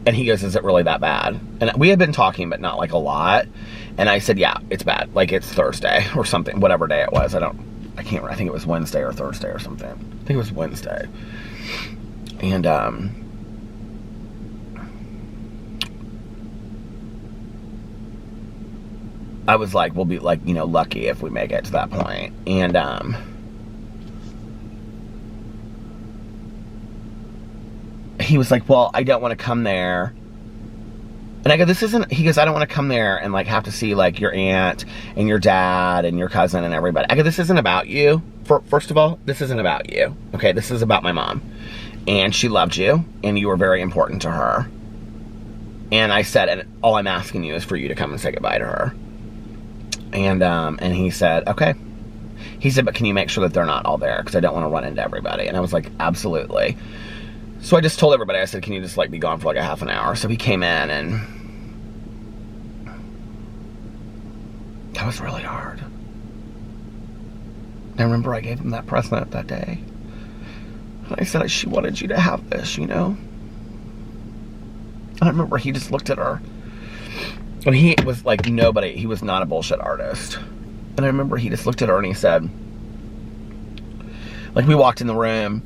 And he goes, is it really that bad? And we had been talking, but not, like, a lot. And I said, yeah, it's bad. Like, it's Thursday or something, whatever day it was. I think it was Wednesday or Thursday or something. I think it was Wednesday. And, I was like, we'll be, like, you know, lucky if we make it to that point. And, he was like, well, I don't want to come there And I go, this isn't, he goes, I don't want to come there and like have to see like your aunt and your dad and your cousin and everybody. I go, this isn't about you. First of all, this isn't about you. Okay, this is about my mom. And she loved you and you were very important to her. And I said, and all I'm asking you is for you to come and say goodbye to her. And he said, okay. He said, but can you make sure that they're not all there? Because I don't want to run into everybody. And I was like, absolutely. So I just told everybody, I said, can you just like be gone for like a half an hour? So he came in and that was really hard. I remember I gave him that present that day. And I said, she wanted you to have this, you know? And I remember he just looked at her. And he was like nobody, he was not a bullshit artist. And I remember he just looked at her and he said, like we walked in the room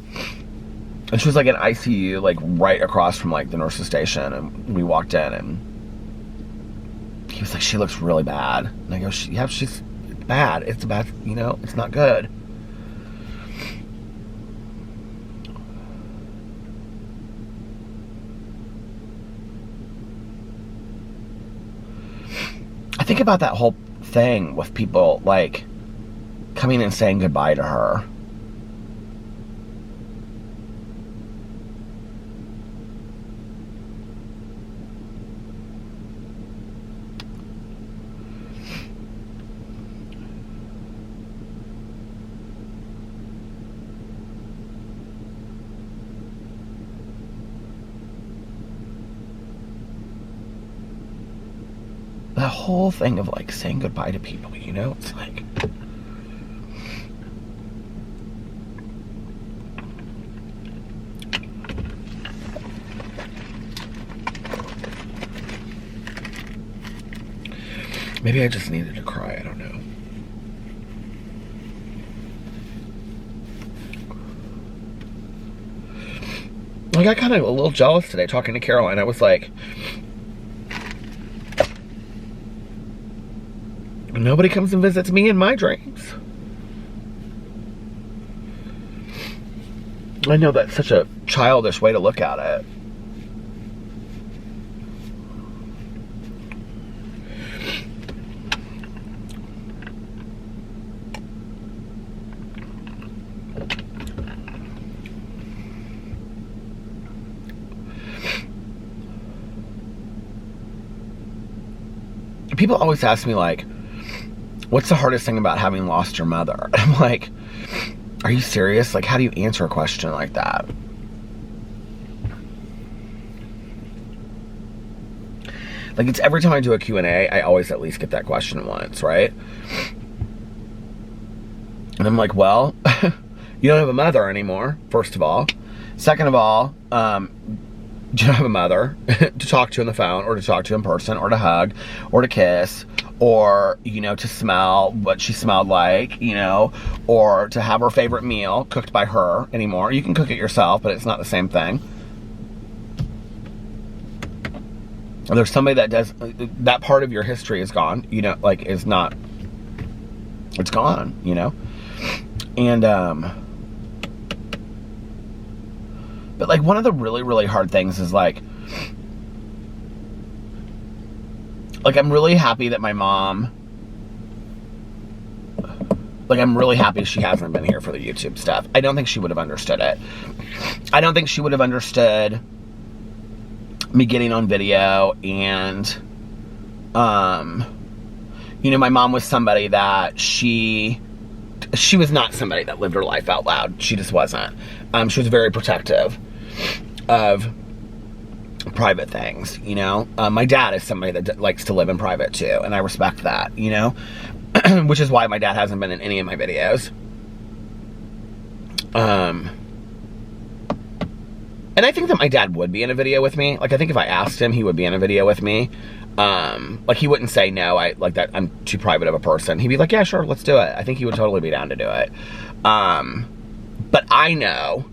and she was like in ICU, like right across from like the nurse's station. And we walked in and he was like, she looks really bad. And I go, yeah, she's bad. It's bad, you know, it's not good. I think about that whole thing with people like coming and saying goodbye to her. The whole thing of like saying goodbye to people, you know, it's like maybe I just needed to cry, I don't know. I got kind of a little jealous today talking to Caroline. I was like, nobody comes and visits me in my dreams. I know that's such a childish way to look at it. People always ask me like, what's the hardest thing about having lost your mother? And I'm like, are you serious? Like, how do you answer a question like that? Like, it's every time I do a Q&A, I always at least get that question once, right? And I'm like, well, you don't have a mother anymore, first of all. Second of all, you don't have a mother to talk to on the phone or to talk to in person or to hug or to kiss or, you know, to smell what she smelled like, you know, or to have her favorite meal cooked by her anymore. You can cook it yourself, but it's not the same thing. There's somebody that does, that part of your history is gone, you know, like is not, it's gone, you know? And, but like one of the really, really hard things is like I'm really happy that my mom, like I'm really happy she hasn't been here for the YouTube stuff. I don't think she would have understood it. I don't think she would have understood me getting on video and, you know, my mom was somebody that she was not somebody that lived her life out loud. She just wasn't. She was very protective of private things, you know. My dad is somebody that likes to live in private too, and I respect that, you know, which is why my dad hasn't been in any of my videos. And I think that my dad would be in a video with me. Like, I think if I asked him, he would be in a video with me. Like, he wouldn't say, no, I'm too private of a person. He'd be like, yeah, sure, let's do it. I think he would totally be down to do it. But I know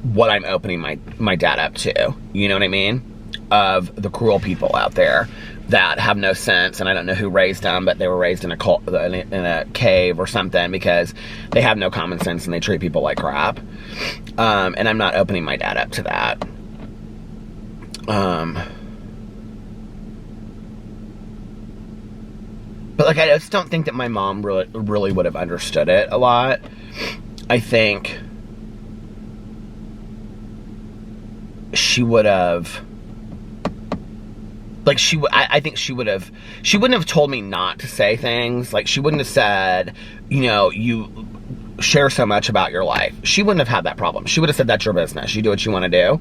what I'm opening my dad up to. You know what I mean? Of the cruel people out there that have no sense, and I don't know who raised them, but they were raised in a cave or something because they have no common sense and they treat people like crap. And I'm not opening my dad up to that. But like, I just don't think that my mom really would have understood it a lot. I think she would have, like, I think she wouldn't have told me not to say things. Like, she wouldn't have said, you know, you share so much about your life. She wouldn't have had that problem. She would have said, that's your business. You do what you want to do.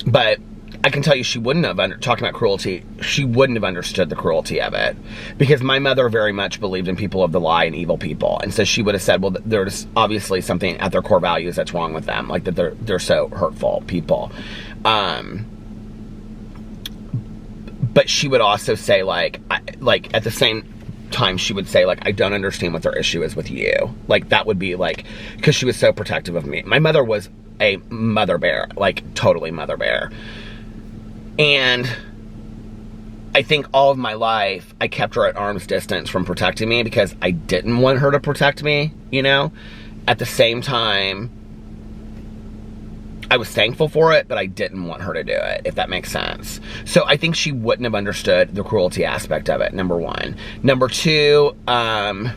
But I can tell you, she wouldn't have, talking about cruelty, she wouldn't have understood the cruelty of it. Because my mother very much believed in people of the lie and evil people. And so she would have said, well, there's obviously something at their core values that's wrong with them. Like, that they're so hurtful people. But she would also say, like, at the same time, she would say, like, I don't understand what their issue is with you. Like, that would be, like, because she was so protective of me. My mother was a mother bear, like, totally mother bear. And I think all of my life, I kept her at arm's distance from protecting me because I didn't want her to protect me, you know? At the same time, I was thankful for it, but I didn't want her to do it, if that makes sense. So I think she wouldn't have understood the cruelty aspect of it, number one. Number two, I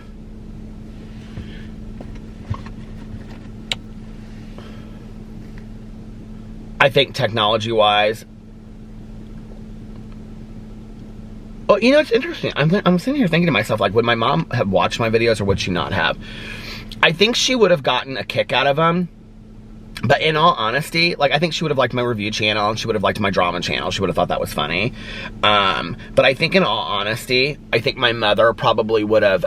think technology-wise, well, you know, it's interesting. I'm sitting here thinking to myself, like, would my mom have watched my videos or would she not have? I think she would have gotten a kick out of them. But in all honesty, like, I think she would have liked my review channel and she would have liked my drama channel. She would have thought that was funny. But I think in all honesty, I think my mother probably would have,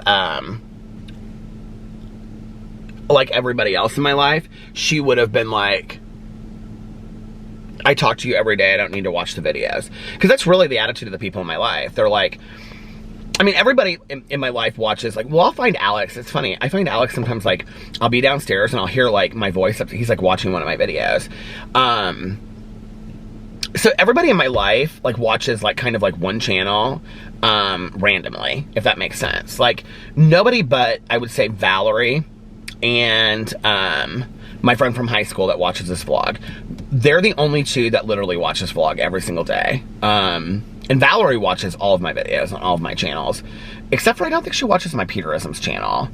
like everybody else in my life, she would have been like, I talk to you every day, I don't need to watch the videos. Because that's really the attitude of the people in my life. They're like, I mean, everybody in my life watches, like, well, I'll find Alex. It's funny. I find Alex sometimes, like, I'll be downstairs and I'll hear, like, my voice. He's, like, watching one of my videos. So everybody in my life, like, watches, like, kind of, like, one channel randomly, if that makes sense. Like, nobody but, I would say, Valerie and my friend from high school that watches this vlog. They're the only two that literally watch this vlog every single day. And Valerie watches all of my videos on all of my channels. Except for I don't think she watches my Peterisms channel.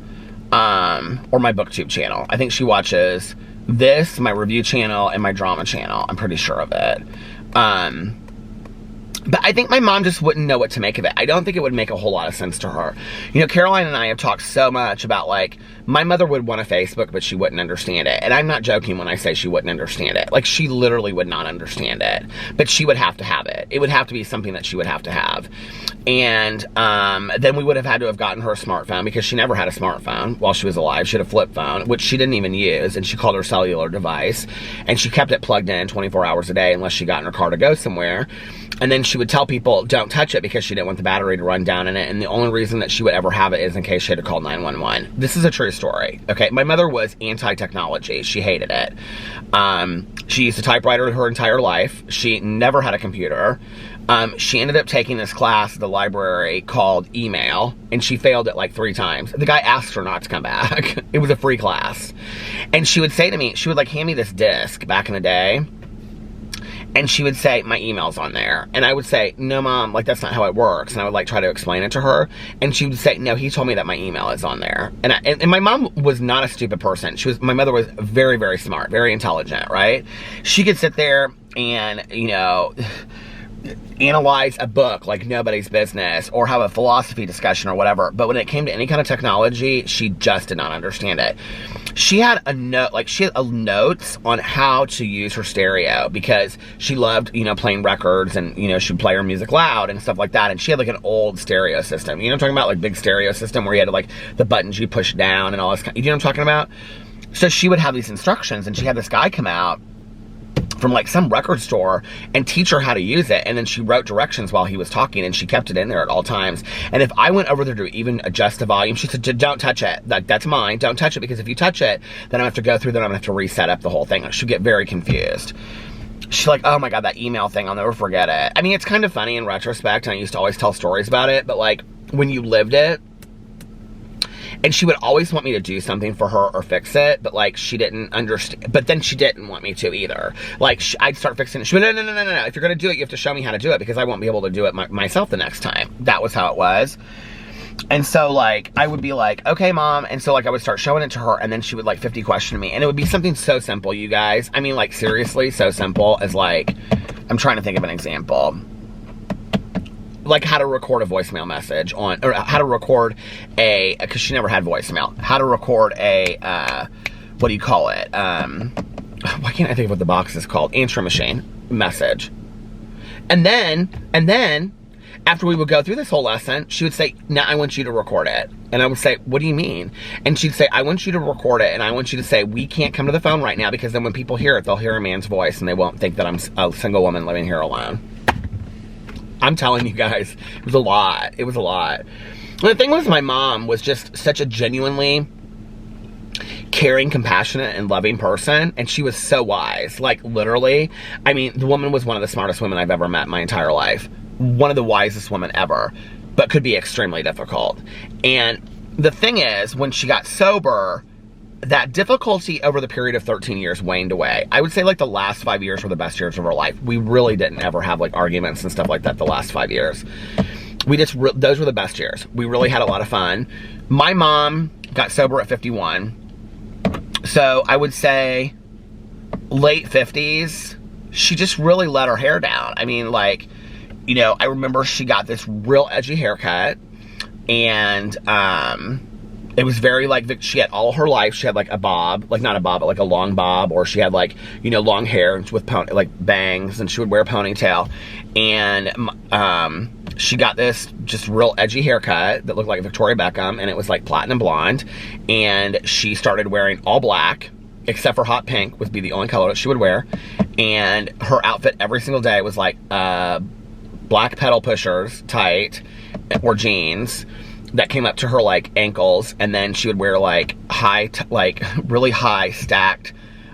Or my BookTube channel. I think she watches this, my review channel, and my drama channel. I'm pretty sure of it. But I think my mom just wouldn't know what to make of it. I don't think it would make a whole lot of sense to her. You know, Caroline and I have talked so much about, like, my mother would want a Facebook, but she wouldn't understand it. And I'm not joking when I say she wouldn't understand it. Like, she literally would not understand it. But she would have to have it. It would have to be something that she would have to have. And then we would have had to have gotten her a smartphone, because she never had a smartphone while she was alive. She had a flip phone, which she didn't even use, and she called her cellular device. And she kept it plugged in 24 hours a day unless she got in her car to go somewhere. And then she would tell people, don't touch it, because she didn't want the battery to run down in it. And the only reason that she would ever have it is in case she had to call 911. This is a true story, okay? My mother was anti-technology. She hated it. She used a typewriter her entire life. She never had a computer. She ended up taking this class at the library called email, and she failed it like 3 times. The guy asked her not to come back. It was a free class. And she would say to me, she would, like, hand me this disc back in the day. And she would say, my email's on there. And I would say, no, Mom, like, that's not how it works. And I would, like, try to explain it to her. And she would say, no, he told me that my email is on there. And my mom was not a stupid person. My mother was very, very smart, very intelligent, right? She could sit there and, you know, analyze a book like nobody's business, or have a philosophy discussion or whatever. But when it came to any kind of technology, she just did not understand it. She had a note, like, she had notes on how to use her stereo, because she loved, you know, playing records, and, you know, she'd play her music loud and stuff like that. And she had, like, an old stereo system. You know what I'm talking about? Like, big stereo system where you had, like, the buttons you push down and all this kind. You know what I'm talking about? So she would have these instructions, and she had this guy come out from, like, some record store and teach her how to use it. And then she wrote directions while he was talking, and she kept it in there at all times. And if I went over there to even adjust the volume, she said, don't touch it. Like, that's mine. Don't touch it, because if you touch it, then I'm gonna have to go through, then I'm gonna have to reset up the whole thing. She'd get very confused. She's like, oh my God, that email thing, I'll never forget it. I mean, it's kind of funny in retrospect, and I used to always tell stories about it, but, like, when you lived it, and she would always want me to do something for her or fix it, but, like, she didn't understand. But then she didn't want me to either. Like, I'd start fixing it. She'd be, no. If you're going to do it, you have to show me how to do it, because I won't be able to do it myself the next time. That was how it was. And so, like, I would be like, okay, Mom. And so, like, I would start showing it to her, and then she would, like, 50 question me. And it would be something so simple, you guys. I mean, like, seriously, so simple as, like, I'm trying to think of an example. Like, how to record a voicemail message on, or how to record a, because she never had voicemail. How to record a, what do you call it? Why can't I think of what the box is called? Answering machine message. And then, after we would go through this whole lesson, she would say, now I want you to record it. And I would say, what do you mean? And she'd say, I want you to record it, and I want you to say, we can't come to the phone right now, because then when people hear it, they'll hear a man's voice, and they won't think that I'm a single woman living here alone. I'm telling you guys, it was a lot. It was a lot. And the thing was, my mom was just such a genuinely caring, compassionate, and loving person, and she was so wise. Like, literally, I mean, the woman was one of the smartest women I've ever met in my entire life. One of the wisest women ever, but could be extremely difficult. And the thing is, when she got sober, that difficulty over the period of 13 years waned away. I would say, like, the last 5 years were the best years of her life. We really didn't ever have, like, arguments and stuff like that the last 5 years. Those were the best years. We really had a lot of fun. My mom got sober at 51. So I would say late 50s, she just really let her hair down. I mean, like, you know, I remember she got this real edgy haircut, and it was very, like, she had all her life, she had, like, a bob, like, not a bob, but, like, a long bob, or she had, like, you know, long hair with, like, bangs, and she would wear a ponytail, and she got this just real edgy haircut that looked like Victoria Beckham, and it was, like, platinum blonde, and she started wearing all black, except for hot pink would be the only color that she would wear, and her outfit every single day was, like, black pedal pushers, tight, or jeans that came up to her, like, ankles, and then she would wear, like, really high stacked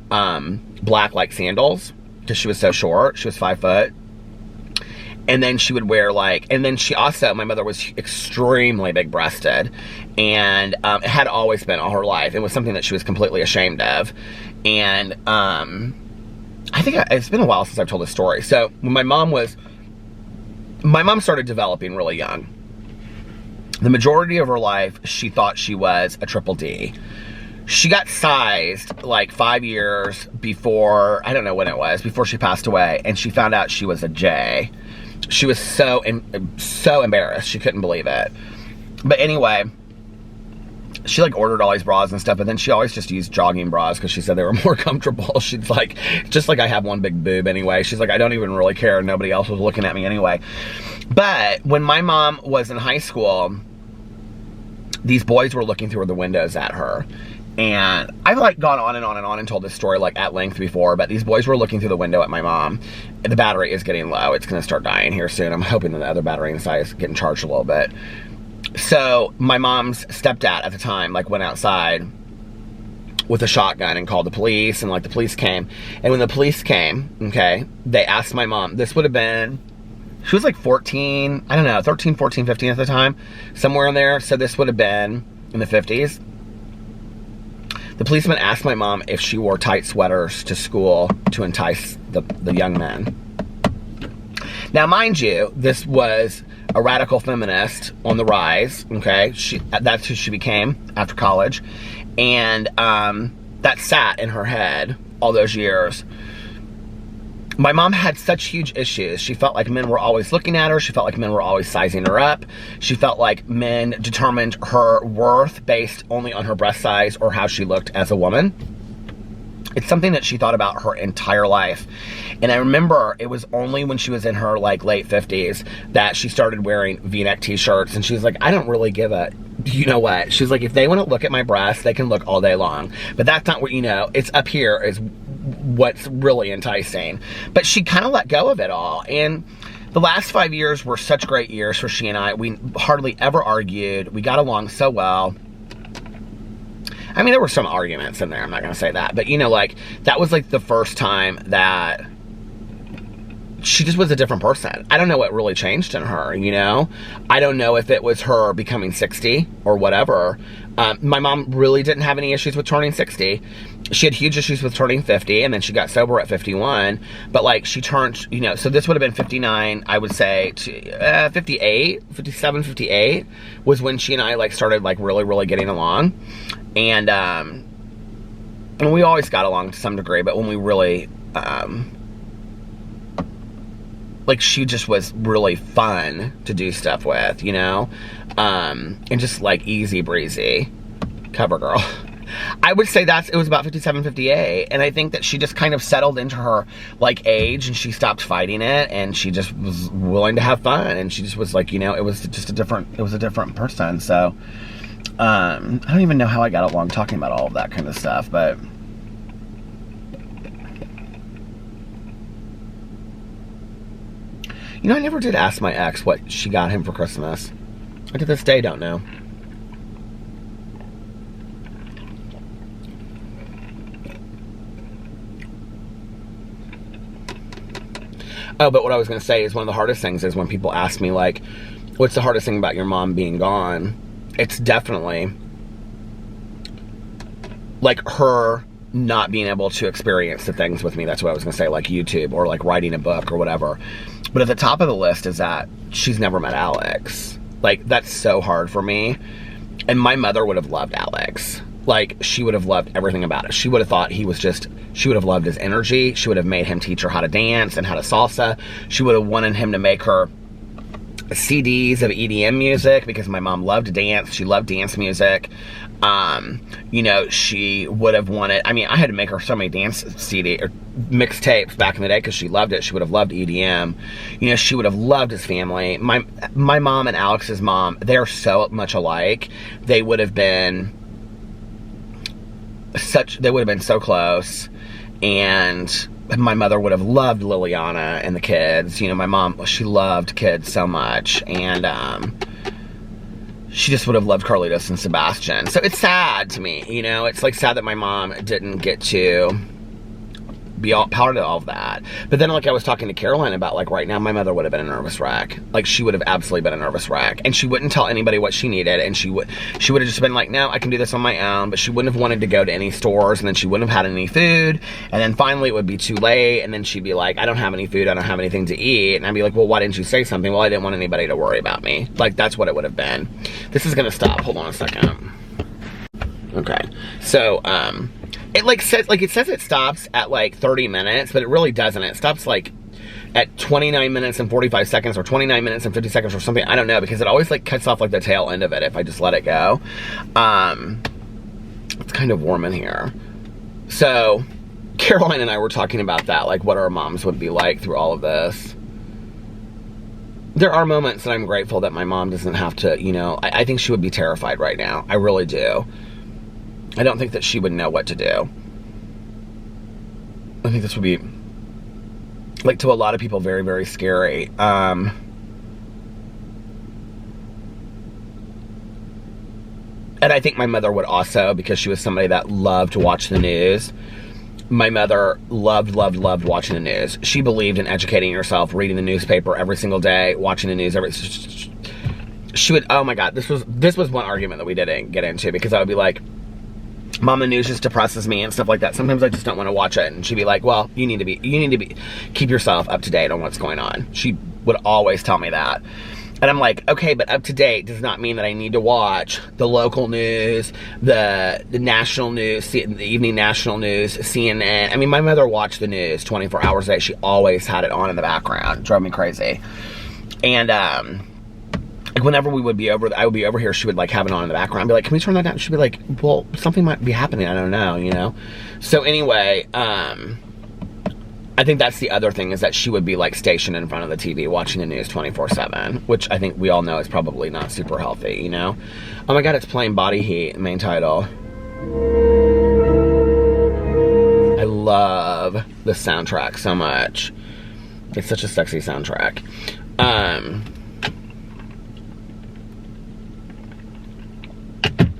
black, like, sandals, because she was so short. She was 5 foot. And then she would wear, like, and then she also, my mother was extremely big breasted, and it had always been all her life. It was something that she was completely ashamed of. And I think it's been a while since I've told this story. So when my mom started developing really young. The majority of her life, she thought she was a triple D. She got sized like 5 years before, I don't know when it was, before she passed away, and she found out she was a J. She was so embarrassed. She couldn't believe it. But anyway, she, like, ordered all these bras and stuff, but then she always just used jogging bras because she said they were more comfortable. She's like, just like I have one big boob anyway. She's like, I don't even really care. Nobody else was looking at me anyway. But when my mom was in high school, these boys were looking through the windows at her. And I've, like, gone on and on and on and told this story, like, at length before, but these boys were looking through the window at my mom. The battery is getting low. It's going to start dying here soon. I'm hoping that the other battery inside is getting charged a little bit. So my mom's stepdad at the time, like, went outside with a shotgun and called the police, and, like, the police came. And when the police came, okay, they asked my mom, this would have been, she was like 14, I don't know, 13, 14, 15 at the time, somewhere in there. So this would have been in the 50s. The policeman asked my mom if she wore tight sweaters to school to entice the young men. Now, mind you, this was a radical feminist on the rise, okay? That's who she became after college. And that sat in her head all those years. My mom had such huge issues. She felt like men were always looking at her. She felt like men were always sizing her up. She felt like men determined her worth based only on her breast size or how she looked as a woman. It's something that she thought about her entire life. And I remember it was only when she was in her, like, late 50s that she started wearing V-neck t-shirts. And she was like, I don't really give a, you know what? She's like, if they want to look at my breasts, they can look all day long. But that's not what, you know, it's up here is what's really enticing. But she kind of let go of it all. And the last 5 years were such great years for she and I. We hardly ever argued. We got along so well. I mean, there were some arguments in there, I'm not going to say that. But, you know, like, that was, like, the first time that she just was a different person. I don't know what really changed in her, you know? I don't know if it was her becoming 60 or whatever. My mom really didn't have any issues with turning 60. She had huge issues with turning 50, and then she got sober at 51. But, like, she turned, you know, so this would have been 59, I would say, to 58, 57, 58 was when she and I, like, started, like, really, really getting along. And we always got along to some degree, but when we really, like, she just was really fun to do stuff with, you know? And just, like, easy breezy. Cover girl. I would say it was about 57, 58, and I think that she just kind of settled into her, like, age, and she stopped fighting it, and she just was willing to have fun, and she just was, like, you know, it was a different person, so, I don't even know how I got along talking about all of that kind of stuff, but... You know, I never did ask my ex what she got him for Christmas. I to this day don't know. Oh, but what I was going to say is one of the hardest things is when people ask me, like, what's the hardest thing about your mom being gone? It's definitely, like, her not being able to experience the things with me. That's what I was going to say, like YouTube or, like, writing a book or whatever. But at the top of the list is that she's never met Alex. Like, that's so hard for me. And my mother would have loved Alex. Like, she would have loved everything about it. She would have thought he was just, she would have loved his energy. She would have made him teach her how to dance and how to salsa. She would have wanted him to make her CDs of EDM music because my mom loved to dance. She loved dance music. You know, she would have wanted, I mean, I had to make her so many dance CD or mixtapes back in the day because she loved it. She would have loved EDM. You know, she would have loved his family. My mom and Alex's mom, they're so much alike. They would have been so close. And my mother would have loved Liliana and the kids. You know, my mom, she loved kids so much. And, she just would have loved Carlitos and Sebastian. So it's sad to me, you know? It's, like, sad that my mom didn't get to be part of all of that. But then, like, I was talking to Caroline about, like, right now, my mother would have been a nervous wreck. Like, she would have absolutely been a nervous wreck. And she wouldn't tell anybody what she needed. And she would have just been like, no, I can do this on my own. But she wouldn't have wanted to go to any stores. And then she wouldn't have had any food. And then finally it would be too late. And then she'd be like, I don't have any food. I don't have anything to eat. And I'd be like, well, why didn't you say something? Well, I didn't want anybody to worry about me. Like, that's what it would have been. This is going to stop. Hold on a second. Okay. So, it says it stops at, like, 30 minutes, but it really doesn't. It stops, like, at 29 minutes and 45 seconds or 29 minutes and 50 seconds or something. I don't know, because it always, like, cuts off, like, the tail end of it if I just let it go. It's kind of warm in here. So, Caroline and I were talking about that, like, what our moms would be like through all of this. There are moments that I'm grateful that my mom doesn't have to, you know, I think she would be terrified right now. I really do. I don't think that she would know what to do. I think this would be, like, to a lot of people, very, very scary. And I think my mother would also, because she was somebody that loved to watch the news. My mother loved watching the news. She believed in educating herself, reading the newspaper every single day, watching the news she would, oh my God, this was one argument that we didn't get into, because I would be like, Mom, the news just depresses me and stuff like that. Sometimes I just don't want to watch it. And she'd be like, well, you need to keep yourself up to date on what's going on. She would always tell me that. And I'm like, okay, but up to date does not mean that I need to watch the local news, the national news, the evening national news, CNN. I mean, my mother watched the news 24 hours a day. She always had it on in the background. It drove me crazy. And, like, whenever I would be over here, she would, like, have it on in the background. I'd be like, can we turn that down? She'd be like, well, something might be happening. I don't know, you know? So anyway, I think that's the other thing, is that she would be, like, stationed in front of the TV watching the news 24/7, which I think we all know is probably not super healthy, you know? Oh my God, it's playing Body Heat, main title. I love the soundtrack so much. It's such a sexy soundtrack.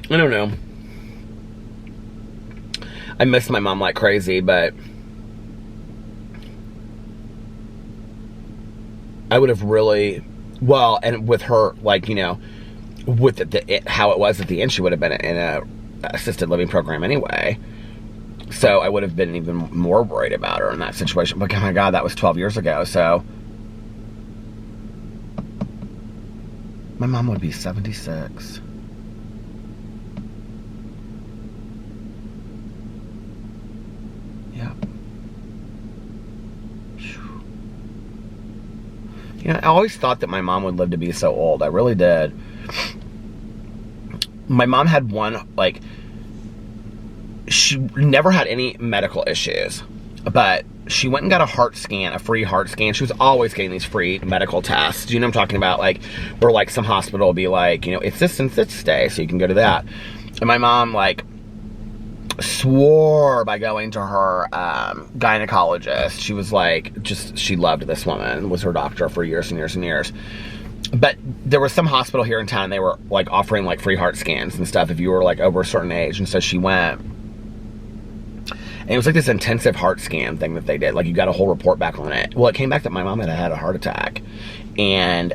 I don't know. I miss my mom like crazy, but I would have really, well, and with her, like, you know, with how it was at the end, she would have been in a assisted living program anyway. So I would have been even more worried about her in that situation. But oh my God, that was 12 years ago. So my mom would be 76. Yeah. You know, I always thought that my mom would live to be so old. I really did. My mom had one, like, she never had any medical issues, but she went and got a heart scan, a free heart scan. She was always getting these free medical tests. Do you know what I'm talking about? Like, where like some hospital will be like, you know, it's this and this day, so you can go to that. And my mom, like, swore by going to her gynecologist. She was like, she loved this woman, was her doctor for years and years and years. But there was some hospital here in town, they were like offering like free heart scans and stuff if you were like over a certain age. And so she went. And it was like this intensive heart scan thing that they did. Like, you got a whole report back on it. Well, it came back that my mom had had a heart attack. And,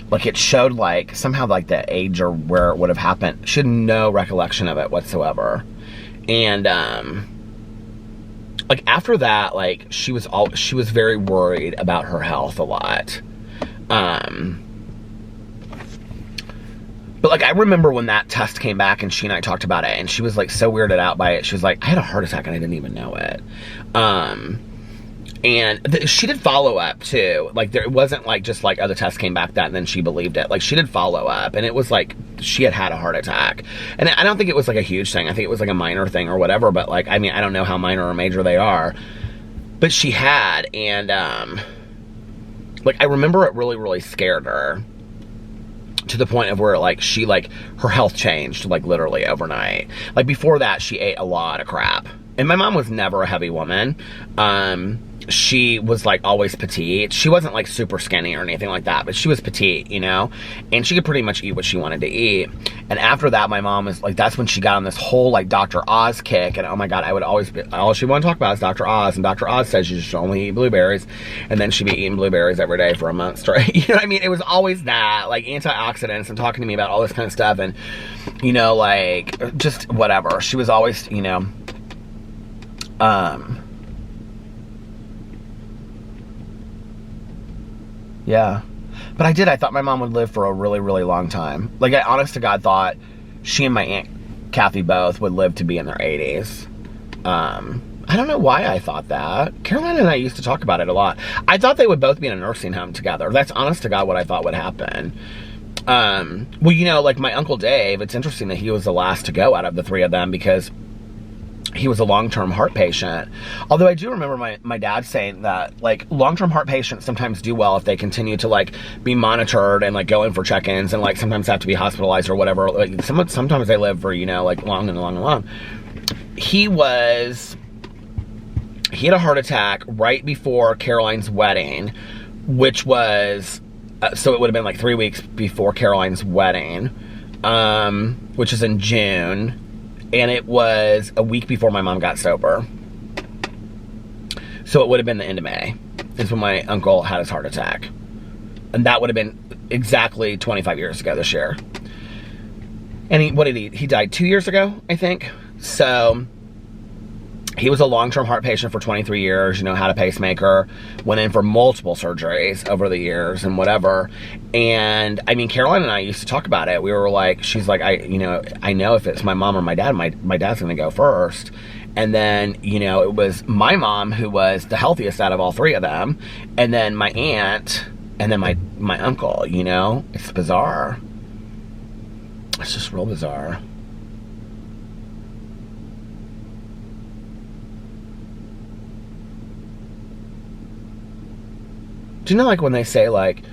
like, it showed, like, somehow, like, the age or where it would have happened. She had no recollection of it whatsoever. And, like, after that, like, she was very worried about her health a lot. But, like, I remember when that test came back and she and I talked about it, and she was, like, so weirded out by it. She was like, I had a heart attack and I didn't even know it. And she did follow up, too. Like, it wasn't, like, just, like, oh, the test came back that and then she believed it. Like, she did follow up, and it was, like, she had had a heart attack. And I don't think it was, like, a huge thing. I think it was, like, a minor thing or whatever. But, like, I mean, I don't know how minor or major they are. But she had, and, like, I remember it really, really scared her. To the point of where, like, she, like, her health changed, like, literally overnight. Like, before that, she ate a lot of crap. And my mom was never a heavy woman. She was, like, always petite. She wasn't, like, super skinny or anything like that, but she was petite, you know? And she could pretty much eat what she wanted to eat. And after that, my mom was, like, that's when she got on this whole, like, Dr. Oz kick. And, oh, my God, I would always be, all she wanted to talk about is Dr. Oz. And Dr. Oz says you should only eat blueberries. And then she'd be eating blueberries every day for a month straight. You know what I mean? It was always that, like, antioxidants and talking to me about all this kind of stuff. And, you know, like, just whatever. She was always, you know, yeah. But I thought my mom would live for a really, really long time. Like, I honest to God thought she and my Aunt Kathy both would live to be in their 80s. I don't know why I thought that. Caroline and I used to talk about it a lot. I thought they would both be in a nursing home together. That's honest to God what I thought would happen. Well, you know, like my Uncle Dave, it's interesting that he was the last to go out of the three of them because he was a long-term heart patient. Although I do remember my dad saying that, like, long-term heart patients sometimes do well if they continue to, like, be monitored and, like, go in for check-ins and, like, sometimes have to be hospitalized or whatever. Like, sometimes they live for, you know, like, long and long and long. He had a heart attack right before Caroline's wedding, which was, so it would have been, like, 3 weeks before Caroline's wedding, which is in June. And it was a week before my mom got sober. So it would have been the end of May. Is when my uncle had his heart attack. And that would have been exactly 25 years ago this year. And he died 2 years ago, I think. So he was a long-term heart patient for 23 years, you know, had a pacemaker, went in for multiple surgeries over the years and whatever. And I mean, Caroline and I used to talk about it. We were like, she's like, I know if it's my mom or my dad, my dad's going to go first. And then, you know, it was my mom who was the healthiest out of all three of them. And then my aunt, and then my uncle, you know, it's bizarre. It's just real bizarre. Do you know, like, when they say, like,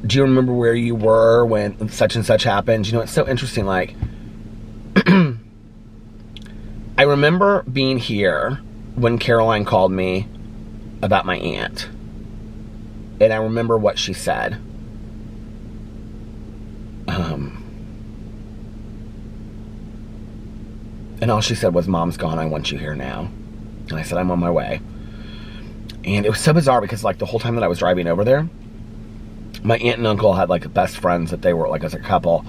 do you remember where you were when such and such happened? You know, it's so interesting, like, I remember being here when Caroline called me about my aunt. And I remember what she said. And all she said was, "Mom's gone, I want you here now." And I said, "I'm on my way." And it was so bizarre because like the whole time that I was driving over there, my aunt and uncle had like best friends that they were like as a couple.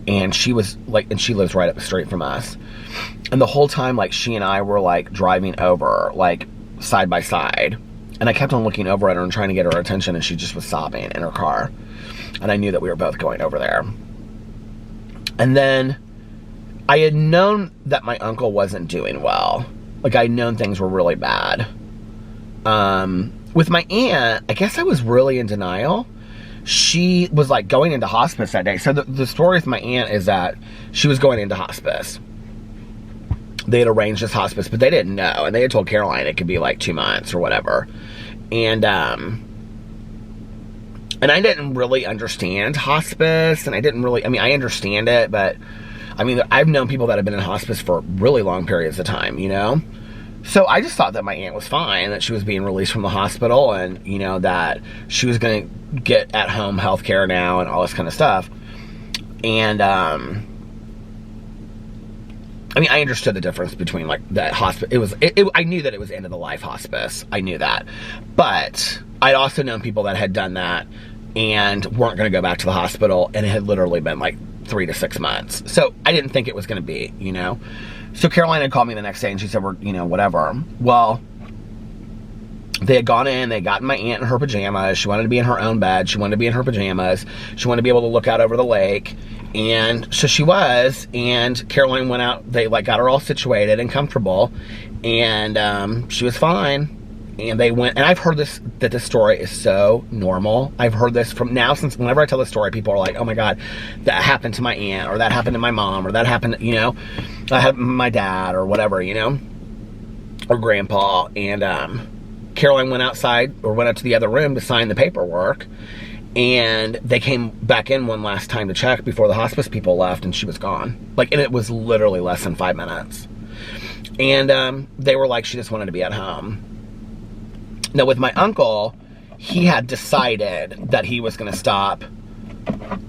And she was like, and she lives right up the street from us. And the whole time, like she and I were like driving over, like side by side. And I kept on looking over at her and trying to get her attention, and she just was sobbing in her car. And I knew that we were both going over there. And then I had known that my uncle wasn't doing well. Like I'd known things were really bad. With my aunt, I guess I was really in denial. She was like going into hospice that day. So the story with my aunt is that she was going into hospice. They had arranged this hospice, but they didn't know. And they had told Caroline it could be like 2 months or whatever. And I didn't really understand hospice. And I didn't really, I mean, I understand it, but I mean, I've known people that have been in hospice for really long periods of time, you know? So I just thought that my aunt was fine, that she was being released from the hospital and, you know, that she was going to get at-home health care now and all this kind of stuff. And, I mean, I understood the difference between, like, that hospice. I knew that it was end-of-the-life hospice. I knew that. But I'd also known people that had done that and weren't going to go back to the hospital, and it had literally been, like, 3 to 6 months. So I didn't think it was going to be, you know. So Caroline had called me the next day and she said, we're, you know, whatever. Well, they had gone in, they had gotten my aunt in her pajamas. She wanted to be in her own bed. She wanted to be in her pajamas. She wanted to be able to look out over the lake. And so she was, and Caroline went out, they like got her all situated and comfortable, and she was fine. And they went, and I've heard this, that this story is so normal. I've heard this from now, since whenever I tell the story, people are like, oh my God, that happened to my aunt, or that happened to my mom, or that happened, you know, that happened to my dad, or whatever, you know, or grandpa. And Caroline went outside, or went out to the other room to sign the paperwork. And they came back in one last time to check before the hospice people left, and she was gone. Like, and it was literally less than 5 minutes. And they were like, she just wanted to be at home. Now, with my uncle, he had decided that he was going to stop,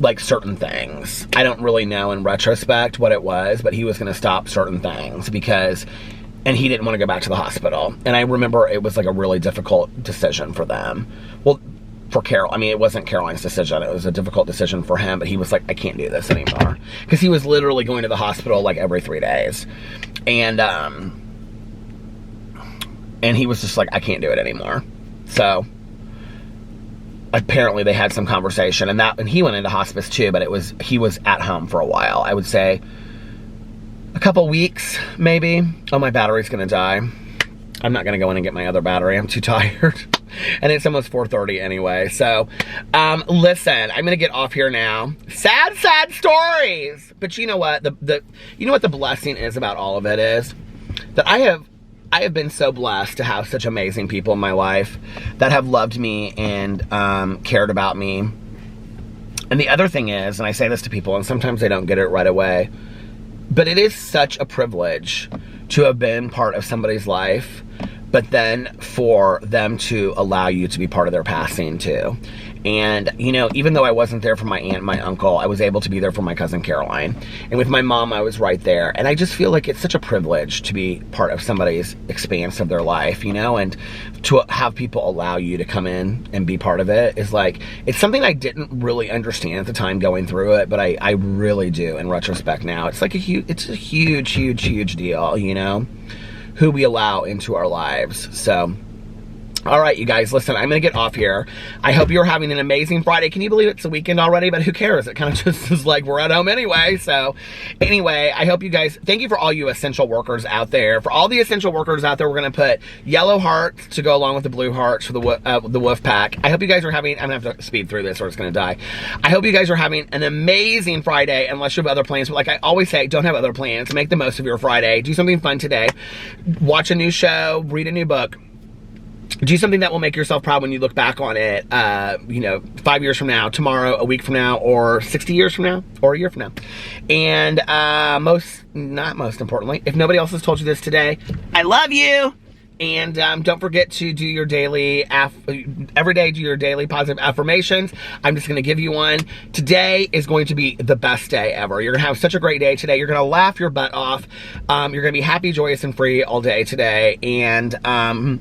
like, certain things. I don't really know in retrospect what it was, but he was going to stop certain things because, and he didn't want to go back to the hospital. And I remember it was, like, a really difficult decision for them. Well, for Carol, I mean, it wasn't Caroline's decision. It was a difficult decision for him, but he was like, I can't do this anymore. Because he was literally going to the hospital, like, every 3 days. And he was just like, I can't do it anymore. So apparently they had some conversation, and he went into hospice too, but he was at home for a while. I would say a couple weeks, maybe. Oh, my battery's gonna die. I'm not gonna go in and get my other battery. I'm too tired. And it's almost 4:30 anyway. So, listen, I'm gonna get off here now. Sad, sad stories. But you know what? You know what the blessing is about all of it is? That I have been so blessed to have such amazing people in my life that have loved me and cared about me. And the other thing is, and I say this to people, and sometimes they don't get it right away, but it is such a privilege to have been part of somebody's life, but then for them to allow you to be part of their passing too. And, you know, even though I wasn't there for my aunt and my uncle, I was able to be there for my cousin Caroline. And with my mom, I was right there. And I just feel like it's such a privilege to be part of somebody's expanse of their life, you know, and to have people allow you to come in and be part of it is like, it's something I didn't really understand at the time going through it, but I really do in retrospect now. It's like it's a huge, huge, huge deal, you know, who we allow into our lives. So, all right, you guys, listen, I'm going to get off here. I hope you're having an amazing Friday. Can you believe it's the weekend already? But who cares? It kind of just is like we're at home anyway. So anyway, I hope you guys, thank you for all you essential workers out there. For all the essential workers out there, we're going to put yellow hearts to go along with the blue hearts for the wolf pack. I hope you guys are having, I'm going to have to speed through this or it's going to die. I hope you guys are having an amazing Friday, unless you have other plans. But like I always say, don't have other plans. Make the most of your Friday. Do something fun today. Watch a new show. Read a new book. Do something that will make yourself proud when you look back on it, you know, 5 years from now, tomorrow, a week from now, or 60 years from now, or a year from now. And not most importantly, if nobody else has told you this today, I love you. And don't forget to do your daily, every day do your daily positive affirmations. I'm just going to give you one. Today is going to be the best day ever. You're going to have such a great day today. You're going to laugh your butt off. You're going to be happy, joyous, and free all day today. And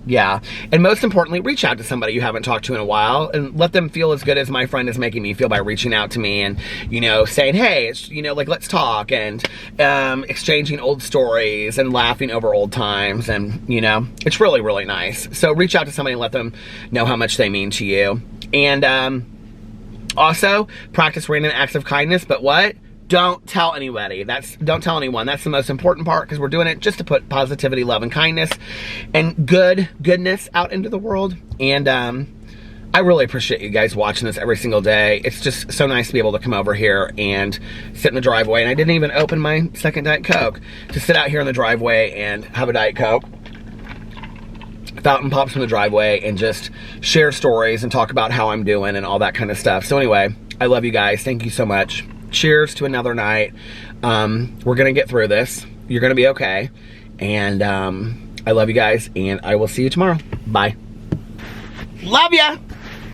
yeah. And most importantly, reach out to somebody you haven't talked to in a while and let them feel as good as my friend is making me feel by reaching out to me and, you know, saying, hey, it's, you know, like, let's talk, and exchanging old stories and laughing over old times. And, you know, it's really, really nice. So reach out to somebody and let them know how much they mean to you. And also practice random acts of kindness, but what? Don't tell anybody. Don't tell anyone. That's the most important part, because we're doing it just to put positivity, love, and kindness and goodness out into the world. And I really appreciate you guys watching this every single day. It's just so nice to be able to come over here and sit in the driveway. And I didn't even open my second Diet Coke. To sit out here in the driveway and have a Diet Coke, fountain pops from the driveway, and just share stories and talk about how I'm doing and all that kind of stuff. So anyway, I love you guys. Thank you so much. Cheers to another night. We're gonna get through this. You're gonna be okay. And I love you guys, and I will see you tomorrow. Bye. Love ya.